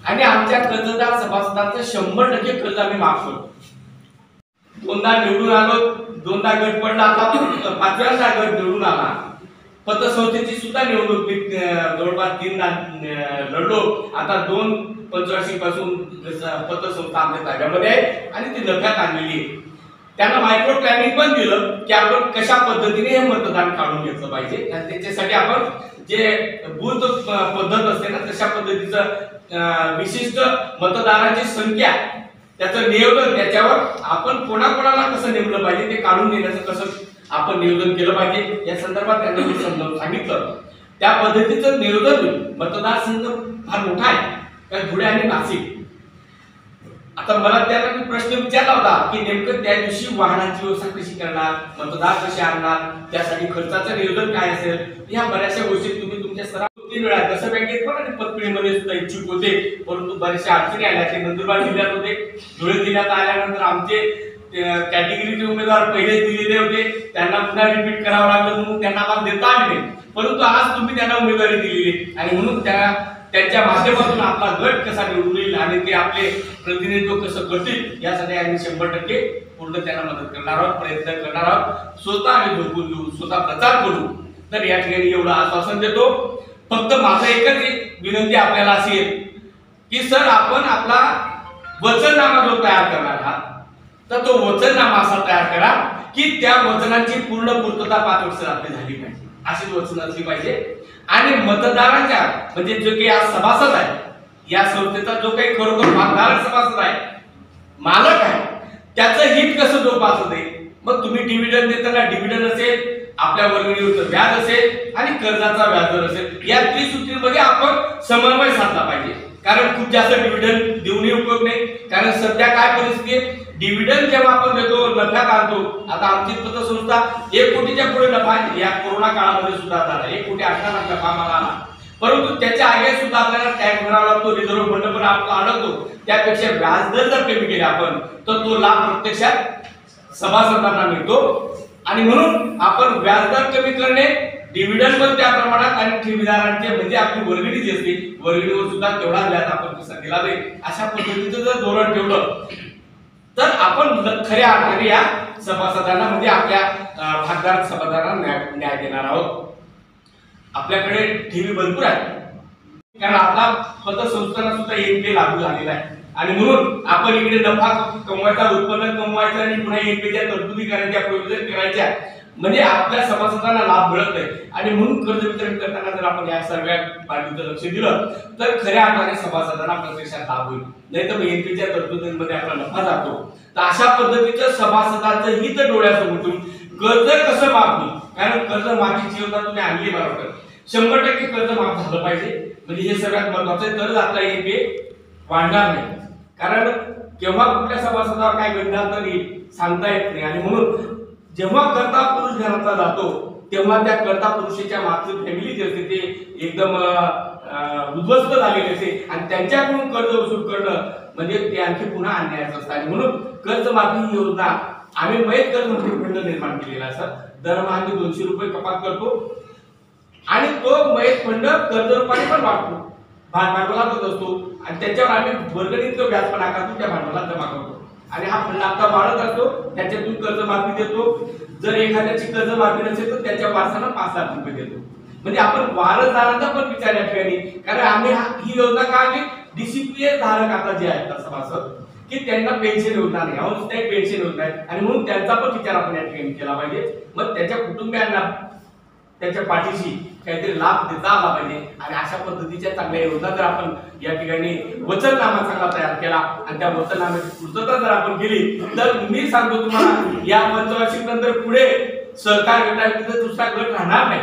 H: आणि आमच्या कर्जदार सभासदांचं 100% कर्ज आम्ही माफ करतो. 2दा निवडून आलो, 2दा गट पडला, आता 5व्यांदा गट निवडून आला. पतसंस्थेची सुद्धा निवडणूक जवळपास 3दा लढलो. आता 2 पासून पतसंस्था आमच्या ताब्यामध्ये आहे आणि ती नफ्यात आणलेली आहे. त्यांना मायक्रो प्लॅनिंग पण दिलं की आपण कशा पद्धतीने हे मतदान काढून घेतलं पाहिजे आणि त्याच्यासाठी आपण जे बूथ पद्धत असते ना तशा पद्धतीचं विशिष्ट मतदारांची संख्या, त्याचं नियोजन, त्याच्यावर आपण कोणाकोणाला कसं नेमलं पाहिजे ते काढून घेण्याचं कसं आपण नियोजन केलं पाहिजे या संदर्भात त्यांना मी समजावून सांगितलं. त्या पद्धतीचं नियोजन मतदारसंघ फार मोठा आहे त्या धुळे आणि नाशिक. आता मला त्यांना मी प्रश्न विचारला होता की नेमकं त्या दिवशी वाहनांची व्यवस्था कशी करणार, मतदार कसे आणणार, त्यासाठी खर्चाचं नियोजन काय असेल, या बऱ्याचशा गोष्टी तुम्ही तुमच्या सराव 3 वेळा कसं बँकेत पण आणि पतपिढीमध्ये सुद्धा इच्छुक होते, परंतु बऱ्याचशा अडचणी आल्या. ते नंदुरबार जिल्ह्यात होते, धुळे जिल्ह्यात आल्यानंतर आमचे कॅटेगरीचे उमेदवार पहिले दिलेले होते, त्यांना पुन्हा रिपीट करावं लागलं म्हणून त्यांना आम्हाला देता आले नाही, परंतु आज तुम्ही त्यांना उमेदवारी दिलेली आणि म्हणून त्यांच्या माध्यमातून आपला गट कसा निवडून येईल आणि ते आपले प्रतिनिधित्व कसं करतील यासाठी आम्ही 100% पूर्ण त्यांना मदत करणार आहोत, प्रयत्न करणार आहोत. स्वतः आम्ही झोपून घेऊ, स्वतः प्रचार करू. तर या ठिकाणी एवढं आश्वासन देतो. फक्त माझं एकच विनंती आपल्याला अशी आहे की सर, आपण आपला वचननामा जो तयार करणार आहात तर तो वचननामा असा तयार करा की त्या वचनांची पूर्ण पूर्तता 5 वर्ष आपली झाली पाहिजे, अशी वचन असली पाहिजे. आणि मतदारांच्या म्हणजे जो काही आज सभासद आहे, या संस्थेचा जो काही खरोखर भागधारक सभासद आहे, मालक आहे, त्याचं हित कसं जोपासत आहे. मग तुम्ही डिव्हिडंड देताना डिव्हिडंड असेल, आपल्या वर्गणीवरचं व्याज असेल आणि कर्जाचा व्याजदर असेल, या त्रिसूत्रीमध्ये आपण समन्वय साधला पाहिजे. कारण खूप जास्त डिव्हिडंड देऊनही उपयोग नाही. कारण सध्या काय परिस्थिती आहे, डिव्हिडंड जेव्हा आपण देतो, नफ्यात आणतो. आता आमची पतसंस्था 1 कोटीच्या पुढे नफा या कोरोना काळामध्ये सुद्धा झाला, 1 कोटी 18 लाख नफा आम्हाला आला. परंतु त्याच्या आगे सुद्धा आपल्याला टॅक्स भरावा लागतो, रिझर्व्ह फंड पण आपला अडकतो. त्यापेक्षा व्याजदर जर कमी केले आपण तर तो लाभ प्रत्यक्षात सभासदांना मिळतो. आणि म्हणून आपण व्याजदर कमी करणे, डिव्हिडंड पण त्या प्रमाणात आणि ठेवीदारांचे म्हणजे आपली वर्गणी जी असते, वर्गणीवर सुद्धा तेवढा व्याज आपण कसा दिला जाईल अशा पद्धतीचं जर धोरण ठेवलं तर आपण खऱ्या अर्थाने या सभासदांना म्हणजे आपल्या भागधारक सभासदांना न्याय देणार आहोत. आपल्याकडे ठेवी भरपूर आहे, कारण आपला पतसंस्थांना सुद्धा एनपीए लागू झालेला आहे. आणि म्हणून आपण इकडे नफा कमवायचा, उत्पन्न कमवायचं आणि पुन्हा एनपीच्या तरतुदी करायच्या, प्रोव्हिजन करायच्या, म्हणजे आपल्या सभासदांना लाभ मिळत नाही. आणि म्हणून कर्ज वितरण करताना जर आपण या सर्व बाबीचं लक्ष दिलं तर खऱ्या अर्थाने सभासदांना प्रत्यक्षात लाभ होईल. नाही तर एनपीच्या तरतुदींमध्ये आपला नफा जातो. तर अशा पद्धतीचं सभासदांचं हित डोळ्यासमोर ठेवून कर्ज कसं माफ होईल, कारण कर्ज माफीची योजना तुम्ही आणली बरोबर, 100% कर्ज माफ झालं पाहिजे. म्हणजे हे सगळ्यात महत्वाचं आहे, तरच आपला एनपीए वाढणार नाही. कारण केव्हा कुठल्या सभासदावर काय घडणार तरी सांगता येत नाही. आणि म्हणून जेव्हा कर्ता पुरुष घरातला जातो तेव्हा त्या कर्ता पुरुषाच्या मागची फॅमिली जी असते ते एकदम उद्ध्वस्त झालेली असते आणि त्यांच्याकडून कर्ज वसूल करणं म्हणजे ते आणखी पुन्हा अन्यायाचं असतं. आणि म्हणून कर्जमाफी ही योजना आम्ही मयत कर्ज फंड निर्माण केलेला असतं. दरमहा आम्ही 200 रुपये कपात करतो आणि तो मयत फंड कर्ज रूपाने पण वाटतो, भांडवलातच असतो आणि त्याच्यावर आम्ही वर्गणीचं व्याज पण आकारतो, त्या भांडवलात जमा करतो. आणि हा फंड आता वाढत असतो, त्याच्यातून कर्जमाफी देतो. जर एखाद्याची कर्जमाफी नसेल तर त्याच्या वारसांना 5 लाख रुपये देतो. म्हणजे आपण वारसदारांचा पण विचार या ठिकाणी, कारण आम्ही ही योजना का आणली, डीसीपीएस धारक आता जे आहेत सभासद की त्यांना पेन्शन योजना नाही, अवस्थायी पेन्शन योजना आहे आणि म्हणून त्यांचा पण विचार आपण या ठिकाणी केला पाहिजे. मग त्याच्या कुटुंबियांना त्याच्या पाठीशी काहीतरी लाभ देता आला पाहिजे. आणि अशा पद्धतीच्या चांगल्या योजना जर आपण या ठिकाणी वचननामा चांगला तयार केला आणि त्या वचननाम्याची पूर्तता जर आपण केली तर मी सांगतो तुम्हाला या पंचवार्षिक नंतर पुढे सहकार गटात दुसरा गट राहणार नाही.